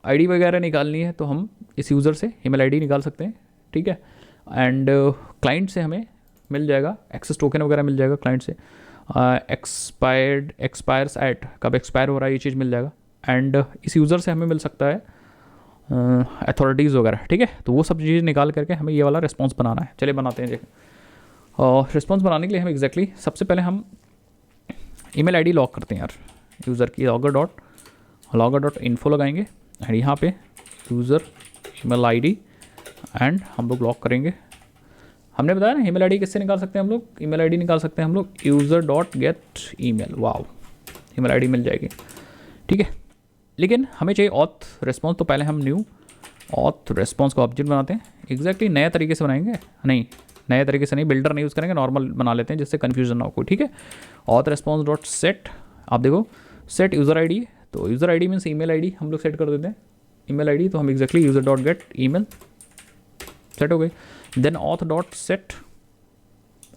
आईडी वगैरह निकालनी है तो हम इस यूज़र से ईमेल आईडी निकाल सकते हैं, ठीक है। एंड क्लाइंट से हमें मिल जाएगा एक्सेस टोकन वगैरह मिल जाएगा क्लाइंट से, एक्सपायर्स एट, कब एक्सपायर हो रहा है ये चीज़ मिल जाएगा। एंड इस यूज़र से हमें मिल सकता है अथॉरिटीज़ वगैरह, ठीक है। तो वो सब चीज़ निकाल करके हमें ये वाला रिस्पॉन्स बनाना है। चलिए बनाते हैं। देखो रिस्पॉन्स बनाने के लिए हम एग्जैक्टली सबसे पहले हम ईमेल आईडी लॉग करते हैं यार, यूज़र की logger.info लगाएंगे एंड यहाँ पे यूज़र ईमेल आईडी एंड हम लोग लॉग करेंगे। हमने बताया ना ईमेल आईडी किससे निकाल सकते हैं हम लोग, ईमेल आईडी निकाल सकते हैं हम लोग user.getEmail, वाओ ईमेल आईडी मिल जाएगी, ठीक है। लेकिन हमें चाहिए ऑथ रिस्पॉन्स, तो पहले हम न्यू ऑथ रिस्पॉन्स का ऑब्जेक्ट बनाते हैं। एग्जैक्टली नए तरीके से बनाएंगे, नहीं नए तरीके से नहीं, बिल्डर नहीं यूज़ करेंगे, नॉर्मल बना लेते हैं जिससे कन्फ्यूजन ना हो कोई, ठीक है। ऑथ रिस्पॉन्स डॉट सेट, आप देखो सेट यूज़र आईडी, तो user ID means email ID हम लोग सेट कर देते हैं, ईमेल आईडी। तो हम exactly user dot get email set हो गई। Then auth dot set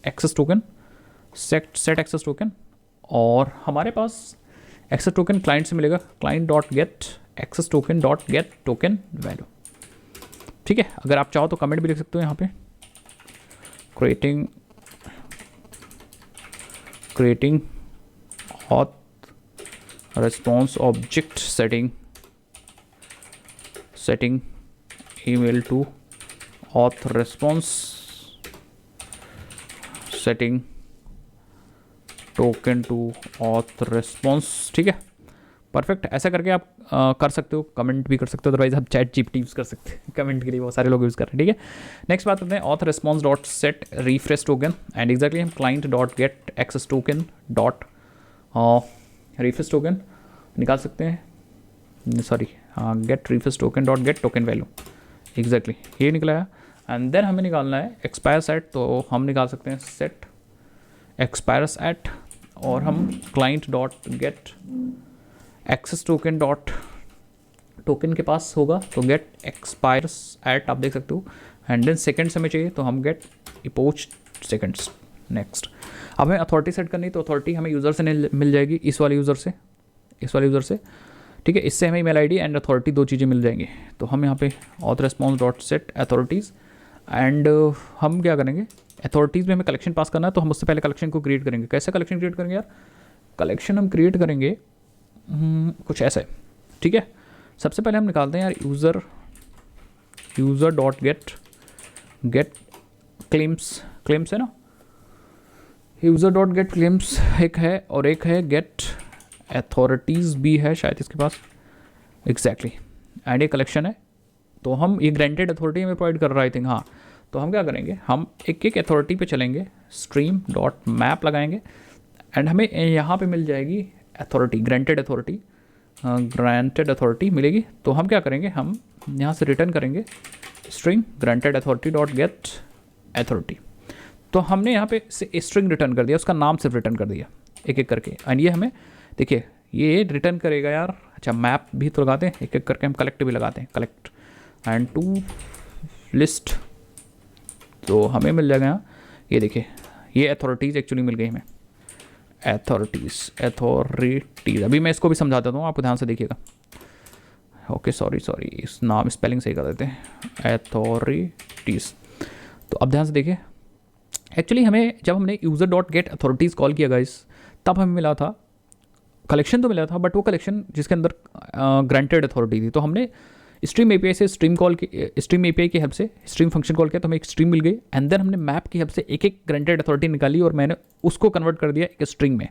access token, set access token, और हमारे पास एक्सेस टोकन क्लाइंट से मिलेगा, client dot get access token dot get token value, ठीक है। अगर आप चाहो तो कमेंट भी लिख सकते हो यहाँ पे, creating auth response object setting email to auth response setting token to auth response, ठीक है। परफेक्ट, ऐसा करके आप कर सकते हो, कमेंट भी कर सकते हो, अदरवाइज आप चैट जीपीटी यूज़ कर सकते हैं कमेंट के लिए, बहुत सारे लोग यूज़ कर रहे हैं, ठीक है। नेक्स्ट बात करते हैं auth response dot set refresh token and exactly हम client dot get access token dot refresh token निकाल सकते हैं, sorry get refresh token dot get token value, exactly ये निकला है। एंड देन हमें निकालना है एक्सपायर सेट, तो हम निकाल सकते हैं सेट एक्सपायर्स एट, और हम client dot get access token dot token के पास होगा तो गेट एक्सपायर्स एट, आप देख सकते हो। एंड देन सेकेंड्स हमें चाहिए तो हम गेट इपोच सेकेंड्स। नेक्स्ट अब हमें अथॉरिटी सेट करनी, तो अथॉरिटी हमें यूज़र से मिल जाएगी, इस वाले यूज़र से, ठीक है। इससे हमें ईमेल आईडी एंड अथॉरिटी दो चीज़ें मिल जाएंगी। तो हम यहाँ पे auth response dot set authorities and हम क्या करेंगे, अथॉरिटीज़ में हमें कलेक्शन पास करना है, तो हम उससे पहले कलेक्शन को क्रिएट करेंगे। कैसे कलेक्शन क्रिएट करेंगे यार, कलेक्शन हम क्रिएट करेंगे कुछ ऐसे, ठीक है। सबसे पहले हम निकालते हैं यार यूज़र डॉट गेट क्लेम्स है ना, यूज़र डॉट गेट क्लेम्स एक है और एक है गेट अथॉरिटीज़ भी है शायद इसके पास, एग्जैक्टली एंड ये कलेक्शन है। तो हम ये ग्रांटेड अथॉरिटी हमें प्रोवाइड कर रहा है आई थिंक, हाँ। तो हम क्या करेंगे, हम एक एक अथॉरिटी पे चलेंगे, स्ट्रीम डॉट मैप लगाएंगे एंड हमें यहाँ पे मिल जाएगी अथॉरिटी, ग्रांटेड अथॉरिटी मिलेगी। तो हम क्या करेंगे, हम यहाँ से रिटर्न करेंगे string granted authority dot gate authority. तो हमने यहाँ पे स्ट्रिंग रिटर्न कर दिया, उसका नाम सिर्फ रिटर्न कर दिया, एक एक करके, एंड ये हमें देखिए ये रिटर्न करेगा यार। अच्छा मैप भी तो लगाते हैं, एक एक करके हम कलेक्ट भी लगाते हैं, कलेक्ट एंड टू लिस्ट, तो हमें मिल जाएगा यहाँ। ये देखिए ये अथॉरिटीज़ एक्चुअली मिल गई हमें, अथॉरिटीज़। अभी मैं इसको भी समझा देता हूँ, आपको ध्यान से देखिएगा। ओके सॉरी इस नाम स्पेलिंग सही कर देते हैं, अथॉरिटीज़। तो अब ध्यान से देखिए, एक्चुअली हमें जब हमने user dot gate authorities call किया गाइस, तब हमें मिला था कलेक्शन, तो मिला था बट वो कलेक्शन जिसके अंदर ग्रांटेड अथॉरिटी थी। तो हमने स्ट्रीम एपीआई से स्ट्रीम एपीआई की हेल्प से स्ट्रीम फंक्शन कॉल किया, तो हमें एक स्ट्रीम मिल गई, एंड देन हमने मैप की हेल्प से एक एक ग्रांटेड अथॉरिटी निकाली और मैंने उसको कन्वर्ट कर दिया एक स्ट्रिंग में,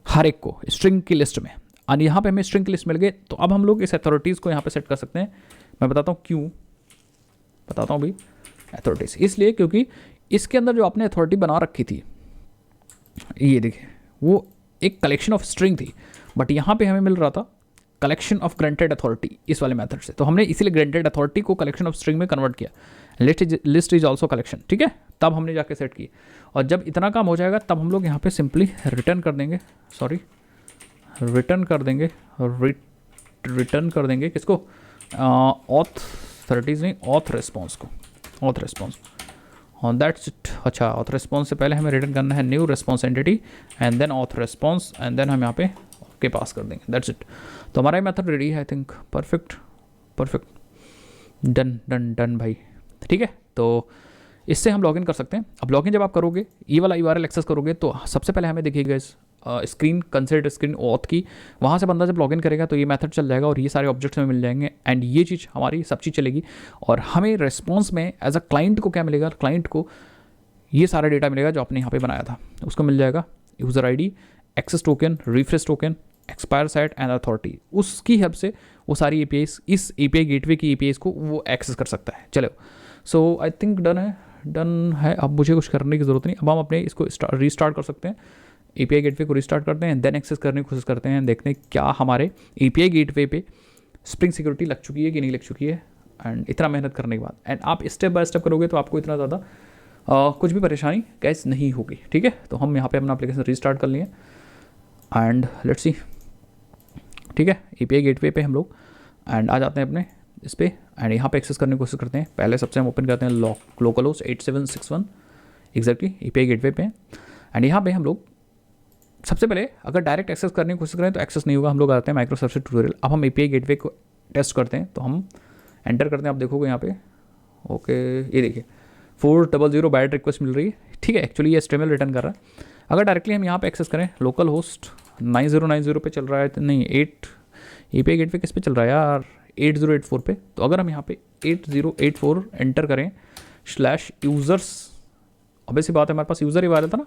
हर एक को स्ट्रिंग की लिस्ट में, और यहाँ पे हमें स्ट्रिंग की लिस्ट मिल गई। तो अब हम लोग इस अथॉरिटीज़ को यहाँ पे सेट कर सकते हैं। मैं बताता हूँ क्यों, बताता हूँ भाई। अथॉरिटीज़ इसलिए क्योंकि इसके अंदर जो आपने अथॉरिटी बना रखी थी, ये देखिए वो एक कलेक्शन ऑफ स्ट्रिंग थी, बट यहाँ पे हमें मिल रहा था कलेक्शन ऑफ ग्रांटेड अथॉरिटी इस वाले मेथड से। तो हमने इसीलिए ग्रांटेड अथॉरिटी को कलेक्शन ऑफ स्ट्रिंग में कन्वर्ट किया, लिस्ट इज ऑल्सो कलेक्शन, ठीक है। तब हमने जाके सेट की, और जब इतना काम हो जाएगा तब हम लोग यहाँ पे सिंपली रिटर्न कर देंगे, रिटर्न कर देंगे किसको, ऑथरिटीज़ नहीं, ऑथ रिस्पॉन्स को, auth response on that's it. अच्छा ऑथ रिस्पॉन्स से पहले हमें रिटर्न करना है new response entity and then auth response, and then हम यहाँ पे ओके पास कर देंगे, दैट्स इट। तो हमारा ये मेथड रेडी है, आई थिंक परफेक्ट, डन भाई, ठीक है। तो इससे हम लॉगिन कर सकते हैं। अब लॉगिन जब आप करोगे, ये वाला URL एक्सेस करोगे, तो सबसे पहले हमें देखिएगा इस स्क्रीन, कंसिडर स्क्रीन ऑथ की, वहाँ से बंदा जब लॉगिन करेगा तो ये मेथड चल जाएगा और ये सारे ऑब्जेक्ट्स हमें मिल जाएंगे, एंड ये चीज़ हमारी सब चीज़ चलेगी। और हमें रिस्पॉन्स में एज अ क्लाइंट को क्या मिलेगा, क्लाइंट को ये सारा डेटा मिलेगा जो आपने यहाँ पे बनाया था, उसको मिल जाएगा user ID, access token, refresh token, expire set and authority. उसकी हेल्प से वो सारी APIs, इस API गेटवे की APIs को वो एक्सेस कर सकता है। चलो सो आई थिंक डन है। अब मुझे कुछ करने की ज़रूरत नहीं, अब हम अपने इसको रीस्टार्ट कर सकते हैं, API गेटवे को रीस्टार्ट करते हैं, देन एक्सेस करने की कोशिश करते हैं, देखते हैं क्या हमारे API गेटवे पे स्प्रिंग सिक्योरिटी लग चुकी है कि नहीं लग चुकी है। एंड इतना मेहनत करने के बाद, एंड आप स्टेप बाय स्टेप करोगे तो आपको इतना ज़्यादा कुछ भी परेशानी कैस नहीं होगी, ठीक है। तो हम यहाँ पे अपना एप्लीकेशन रीस्टार्ट कर लिए एंड लेट्स सी, ठीक है। API गेटवे पे हम लोग एंड आ जाते हैं अपने इस पर, एंड यहाँ पे एक्सेस करने की कोशिश करते हैं। पहले सबसे हम ओपन करते हैं local host 8761 exactly API gateway पे, एंड यहाँ पे हम लोग सबसे पहले अगर डायरेक्ट एक्सेस करने की कोशिश करें तो एक्सेस नहीं होगा, हम लोग आते हैं माइक्रो सर्विस ट्यूटोरियल। अब हम API गेटवे को टेस्ट करते हैं, तो हम एंटर करते हैं, आप देखोगे यहाँ पे ओके, ये देखिए 400 बैड रिक्वेस्ट मिल रही है, ठीक है। एक्चुअली ये HTML रिटर्न कर रहा है। अगर डायरेक्टली हम यहाँ पे एक्सेस करें, लोकल होस्ट 9090 पे चल रहा है, तो नहीं 8 API गेटवे किस पे चल रहा है यार, 8084 पे। तो अगर हम यहाँ पे 8084 एंटर करें /users, अब सी बात है हमारे पास यूज़र ही वाला था ना,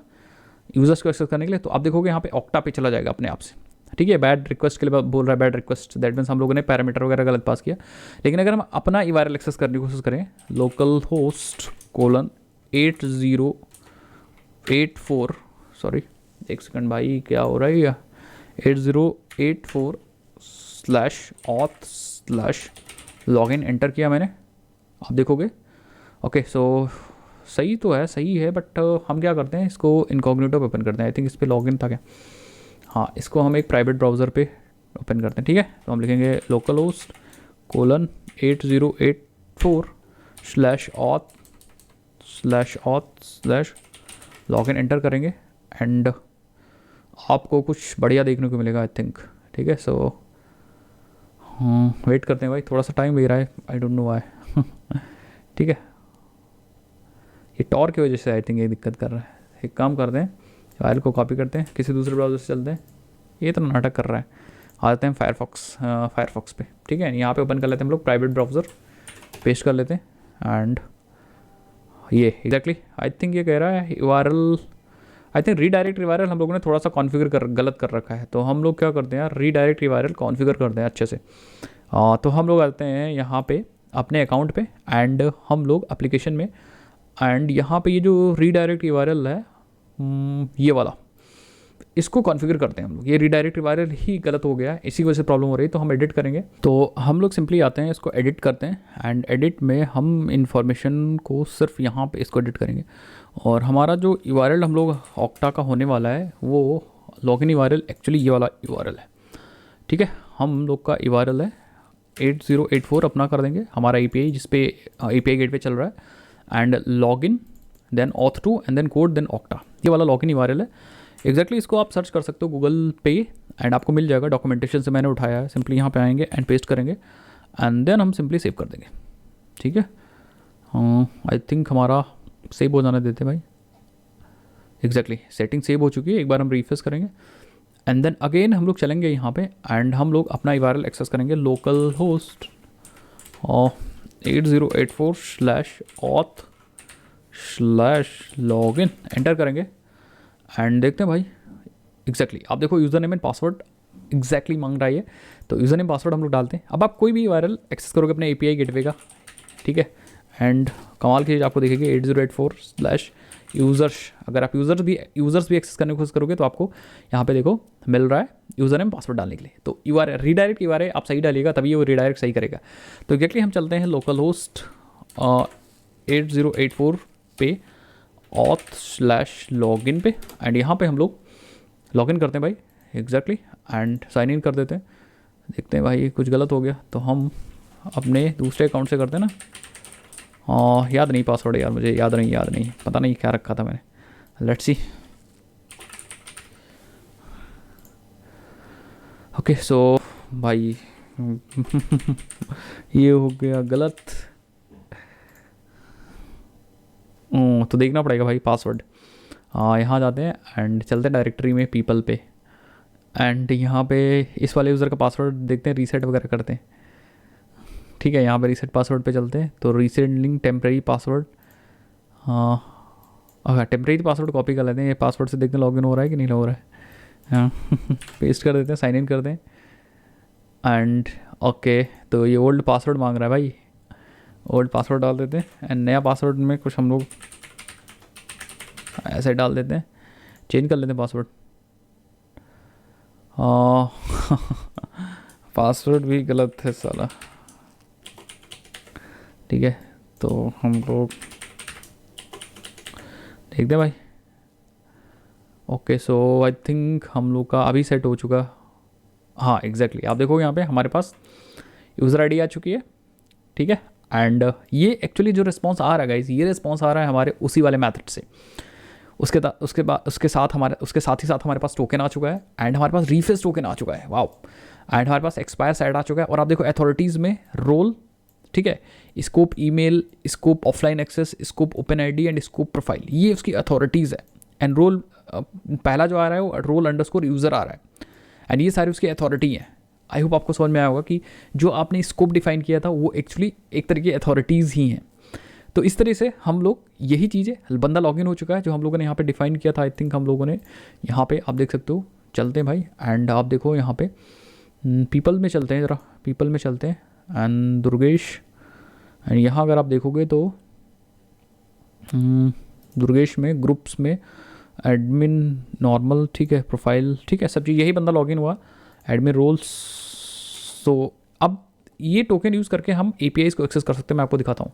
यूज़र्स को एक्सेस करने के लिए, तो आप देखोगे यहाँ पे ऑक्टा पे चला जाएगा अपने आप से, ठीक है। बैड रिक्वेस्ट के लिए बोल रहा है, बैड रिक्वेस्ट, दैट मीन्स हम लोगों ने पैरामीटर वगैरह गलत पास किया। लेकिन अगर हम अपना URL एक्सेस करने की कोशिश करें, लोकल होस्ट कोलन 8084, सॉरी एक सेकंड भाई क्या हो रहा है, या 8084/auth/login एंटर किया मैंने, आप देखोगे ओके। सो सही तो है, सही है, बट हम क्या करते हैं, इसको इनकॉग्निटो पे ओपन करते हैं। आई थिंक इस पर लॉगिन था क्या, हाँ, इसको हम एक प्राइवेट ब्राउज़र पे ओपन करते हैं, ठीक है। तो हम लिखेंगे local host colon 8084/auth/login enter करेंगे, एंड आपको कुछ बढ़िया देखने को मिलेगा आई थिंक, ठीक है। सो वेट करते हैं भाई, थोड़ा सा टाइम ले रहा है, आई डोंट नो व्हाई, ठीक है। ये टॉर की वजह से आई थिंक ये दिक्कत कर रहा है। एक काम करते हैं, फाइल को कॉपी करते हैं, किसी दूसरे ब्राउज़र से चलते हैं, ये तो नाटक कर रहा है। आ जाते हैं फायरफॉक्स पे, ठीक है। यहाँ पे ओपन कर लेते हैं हम लोग प्राइवेट ब्राउज़र, पेस्ट कर लेते हैं, एंड ये एग्जैक्टली आई थिंक ये कह रहा है URL, I think redirect URL हम लोगों ने थोड़ा सा कॉन्फ़िगर गलत कर रखा है। तो हम लोग क्या करते हैं, रीडायरेक्ट URL कॉन्फ़िगर करते हैं अच्छे से। तो हम लोग आते हैं यहाँ पे अपने अकाउंट पे, एंड हम लोग एप्लीकेशन में, एंड यहाँ पे ये जो रीडायरेक्ट URL है ये वाला, इसको कॉन्फ़िगर करते हैं हम लोग। ये रीडायरेक्ट URL ही गलत हो गया, इसी वजह से प्रॉब्लम हो रही है, तो हम एडिट करेंगे। तो हम लोग सिंपली आते हैं, इसको एडिट करते हैं, एंड एडिट में हम इन्फॉर्मेशन को सिर्फ यहाँ पे इसको एडिट करेंगे, और हमारा जो URL हम लोग ऑक्टा का होने वाला है वो लॉगिन यूआरएल एक्चुअली ये वाला यूआरएल है, ठीक है। हम लोग का यूआरएल है 8084 अपना कर देंगे, हमारा एपीआई जिस पे एपीआई गेटवे चल रहा है, and login then auth2 and then code then Okta, ये वाला लॉगिन यूआरएल है एग्जैक्टली। इसको आप सर्च कर सकते हो गूगल पे एंड आपको मिल जाएगा, डॉक्यूमेंटेशन से मैंने उठाया है। सिंपली यहाँ पे आएंगे एंड पेस्ट करेंगे एंड देन हम सिंपली सेव कर देंगे, ठीक है। आई थिंक हमारा सेव हो जाने देते भाई, एग्जैक्टली सेटिंग सेव हो चुकी है। एक बार हम रिफ्रेश करेंगे एंड देन अगेन हम लोग चलेंगे यहाँ पे एंड हम लोग अपना यूआरएल एक्सेस करेंगे, लोकल होस्ट 8084/auth/login एंटर करेंगे एंड देखते हैं भाई एग्जैक्टली आप देखो user name and password exactly मांग रहा है, तो यूज़र नेम पासवर्ड हम लोग डालते हैं। अब आप कोई भी यूआरएल एक्सेस करोगे अपने एपीआई गेटवे का, ठीक है, एंड कमाल की चीज़ आपको देखेगी 8084/users। अगर आप यूज़र्स भी एक्सेस करने की कोशिश करोगे तो आपको यहाँ पे देखो मिल रहा है यूज़र नेम पासवर्ड डालने के लिए। तो यूआरएल रीडायरेक्ट यूआरएल आप सही डालिएगा तभी वो रीडायरेक्ट सही करेगा। तो एग्जैक्टली हम चलते हैं लोकल होस्ट 8084 पे auth/login पे एंड यहाँ पे हम लोग लॉगिन करते हैं भाई एग्जैक्टली एंड साइन इन कर देते हैं। देखते हैं भाई कुछ गलत हो गया तो हम अपने दूसरे अकाउंट से करते हैं ना। याद नहीं पासवर्ड यार, मुझे याद नहीं पता नहीं क्या रखा था मैंने। Let's see. ओके सो भाई ये हो गया गलत। तो देखना पड़ेगा भाई पासवर्ड। यहाँ जाते हैं एंड चलते हैं डायरेक्टरी में पीपल पे एंड यहाँ पे इस वाले यूज़र का पासवर्ड देखते हैं, रीसेट वगैरह करते हैं, ठीक है। यहाँ पे रीसेट पासवर्ड पे चलते हैं, तो रीसेटिंग टेम्प्रेरी पासवर्ड, अगर टेम्प्रेरी पासवर्ड कॉपी कर लेते हैं, ये पासवर्ड से देखते हैं लॉगिन हो रहा है कि नहीं हो रहा है। हाँ पेस्ट कर देते हैं, साइन इन कर दें एंड ओके। तो ये ओल्ड पासवर्ड मांग रहा है भाई, ओल्ड पासवर्ड डाल देते हैं एंड नया पासवर्ड में कुछ हम लोग ऐसे डाल देते हैं, चेंज कर लेते हैं पासवर्ड। पासवर्ड भी गलत है साला, ठीक है। तो हम लोग देखते हैं भाई। ओके सो आई थिंक हम लोग का अभी सेट हो चुका। हाँ एग्जैक्टली आप देखोगे यहाँ पे हमारे पास यूज़र आईडी आ चुकी है, ठीक है। एंड ये एक्चुअली जो रिस्पॉन्स आ रहा है गाइस, ये रिस्पॉन्स आ रहा है हमारे उसी वाले मेथड से। उसके साथ ही साथ हमारे पास टोकन आ चुका है एंड हमारे पास रीफ्रेश टोकन आ चुका है, वाओ। एंड हमारे पास एक्सपायर साइड आ चुका है और आप देखो अथॉरिटीज़ में रोल, ठीक है, scope email, scope offline access, scope open ID and scope profile, ये उसकी अथॉरिटीज़ है। एंड रोल पहला जो आ रहा है वो रोल अंडरस्कोर यूज़र आ रहा है एंड ये सारी उसकी अथॉरिटी है। आई होप आपको समझ में आया होगा कि जो आपने स्कोप डिफाइन किया था वो एक्चुअली एक तरह की अथॉरिटीज़ ही हैं। तो इस तरह से हम लोग यही चीज़ें, बंदा लॉगिन हो चुका है जो हम लोगों ने यहाँ पे डिफाइन किया था। आई थिंक हम लोगों ने यहाँ पे आप देख सकते हो, चलते हैं भाई एंड आप देखो यहाँ पे पीपल में चलते हैं, ज़रा पीपल में चलते हैं एंड दुर्गेश एंड यहाँ अगर आप देखोगे तो दुर्गेश में ग्रुप्स में एडमिन नॉर्मल, ठीक है, प्रोफाइल, ठीक है, सब चीज़ यही बंदा लॉगिन हुआ, एडमिन रोल्स। सो अब ये टोकन यूज़ करके हम APIs को एक्सेस कर सकते हैं, मैं आपको दिखाता हूँ,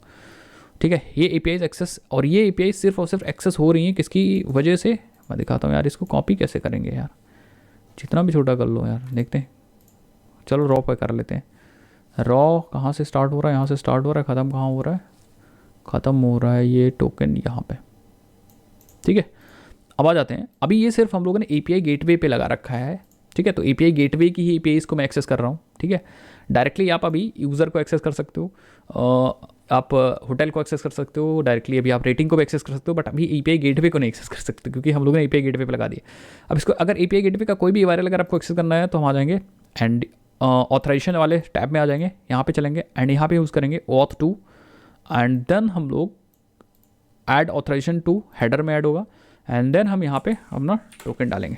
ठीक है। ये APIs एक्सेस, और ये APIs सिर्फ और सिर्फ एक्सेस हो रही हैं किसकी वजह से, मैं दिखाता हूँ यार। इसको कॉपी कैसे करेंगे यार, जितना भी छोटा कर लो यार, देखते हैं। चलो रॉ पे कर लेते हैं। रॉ कहाँ से स्टार्ट हो रहा है, यहाँ से स्टार्ट हो रहा है, ख़त्म कहाँ हो रहा है, ख़त्म हो रहा है ये टोकन यहाँ पे, ठीक है। अब आ जाते हैं, अभी ये सिर्फ हम लोगों ने API गेटवे पे लगा रखा है, ठीक है। तो API गेटवे की ही APIs को मैं एक्सेस कर रहा हूँ, ठीक है। डायरेक्टली आप अभी यूज़र को एक्सेस कर सकते हो, आप होटल को एक्सेस कर सकते हो डायरेक्टली, अभी आप रेटिंग को भी एक्सेस कर सकते हो, बट अभी API गेटवे को नहीं एक्सेस कर सकते क्योंकि हम लोगों ने API गेटवे पे लगा दिया। अब इसको अगर API गेटवे का कोई भी URL अगर आपको एक्सेस करना है तो हम आ जाएंगे एंड ऑथराइजेशन वाले टैब में आ जाएंगे, यहाँ पे चलेंगे एंड यहाँ पे यूज़ करेंगे auth2 एंड देन हम लोग ऐड ऑथराइजेशन टू हेडर में ऐड होगा एंड देन हम यहाँ पे अपना टोकन डालेंगे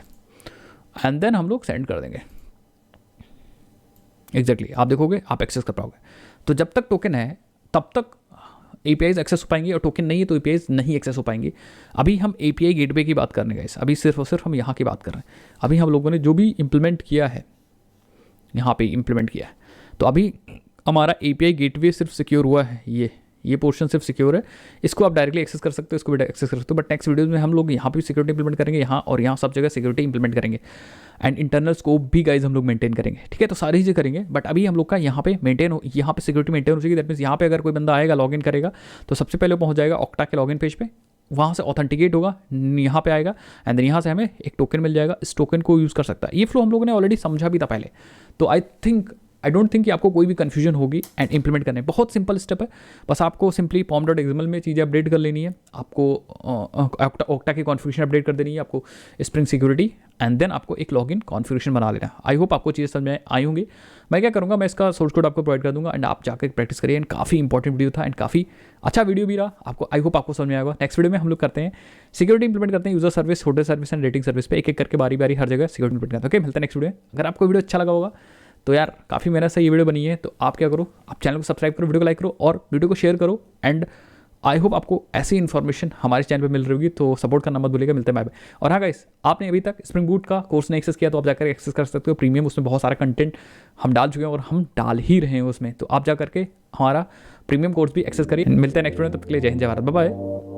एंड देन हम लोग सेंड कर देंगे। एग्जैक्टली आप देखोगे आप एक्सेस कर पाओगे। तो जब तक टोकन है तब तक APIs एक्सेस हो पाएंगी और टोकन नहीं है तो APIs नहीं एक्सेस हो पाएंगी। अभी हम API गेटवे की बात करने गए, अभी सिर्फ और सिर्फ हम यहाँ की बात कर रहे हैं। अभी हम लोगों ने जो भी इम्प्लीमेंट किया है यहाँ पे इम्प्लीमेंट किया है, तो अभी हमारा API गेटवे सिर्फ सिक्योर हुआ है, ये ये पोर्शन सिर्फ सिक्योर है, इसको आप डायरेक्टली एक्सेस कर सकते हो, इसको भी एक्सेस कर सकते हो। बट नेक्स्ट वीडियोज में हम लोग यहाँ पे सिक्योरिटी इंप्लीमेंट करेंगे, यहाँ और यहाँ सब जगह सिक्योरिटी इंप्लीमेंट करेंगे एंड इंटरनल स्कोप भी गाइज हम लोग मेंटेन करेंगे, ठीक है। तो सारी चीज़ें करेंगे, बट अभी हम लोग का यहाँ पे मेंटेन हो, यहाँ पे सिक्योरिटी मेंटेन हो चाहिए। दैट मीन्स यहाँ पे अगर कोई बंदा आएगा लॉगिन करेगा तो सबसे पहले पहुँच जाएगा ऑक्टा के लॉगिन पेज पे, वहाँ से ऑथेंटिकेट होगा, यहाँ पे आएगा एंड देन यहाँ से हमें एक टोकन मिल जाएगा, इस टोकन को यूज़ कर सकता है। ये फ्लो हम लोगों ने ऑलरेडी समझा भी था पहले, तो आई डोंट थिंक कि आपको कोई भी कन्फ्यूजन होगी एंड इंप्लीमेंट करने। बहुत सिंपल स्टेप है, बस आपको सिंपली pom.xml में चीज़ें अपडेट कर लेनी है, आपको ऑक्टा की कॉन्फ़िगरेशन अपडेट कर देनी है, आपको स्प्रिंग सिक्योरिटी एंड देन आपको एक लॉगिन कॉन्फ़िगरेशन बना लेना है। आई होप आपको चीज़ें समझ में आई होंगी। मैं क्या करूँगा, मैं इसका सोर्स कोड आपको प्रोवाइड कर दूँगा एंड आप जाकर प्रैक्टिस करिए। एंड काफ़ी इंपॉर्टेंट वीडियो था एंड काफ़ी अच्छा वीडियो भी रहा आपको, आई होप आपको समझ में आएगा। नेक्स्ट वीडियो में हम लोग करते हैं सिक्योरिटी इंप्लीमेंट करते हैं, user service, hotel service and rating service पे एक एक करके बारी बारी हर जगह सिक्योरिटी इंप्लीमेंट करते हैं। ओके, मिलते हैं नेक्स्ट वीडियो। अगर आपको वीडियो अच्छा लगा होगा तो यार काफ़ी मेहनत से ये वीडियो बनी है, तो आप क्या करो, आप चैनल को सब्सक्राइब करो, वीडियो को लाइक करो और वीडियो को शेयर करो। एंड आई होप आपको ऐसी इन्फॉर्मेशन हमारे चैनल पे मिल रही होगी, तो सपोर्ट करना मत भूलिएगा। मिलते हैं, बाय बाय। और हाँ गाइस, आपने अभी तक स्प्रिंग बूट का कोर्स नहीं एक्सेस किया तो आप जाकर एक्सेस कर सकते हो, प्रीमियम, उसमें बहुत सारा कंटेंट हम डाल चुके हैं और हम डाल ही रहे हैं उसमें, तो आप जा करके हमारा प्रीमियम कोर्स भी एक्सेस करिए। मिलते हैं नेक्स्ट वीडियो, तब तक के लिए जय हिंद, जय भारत, बाय बाय।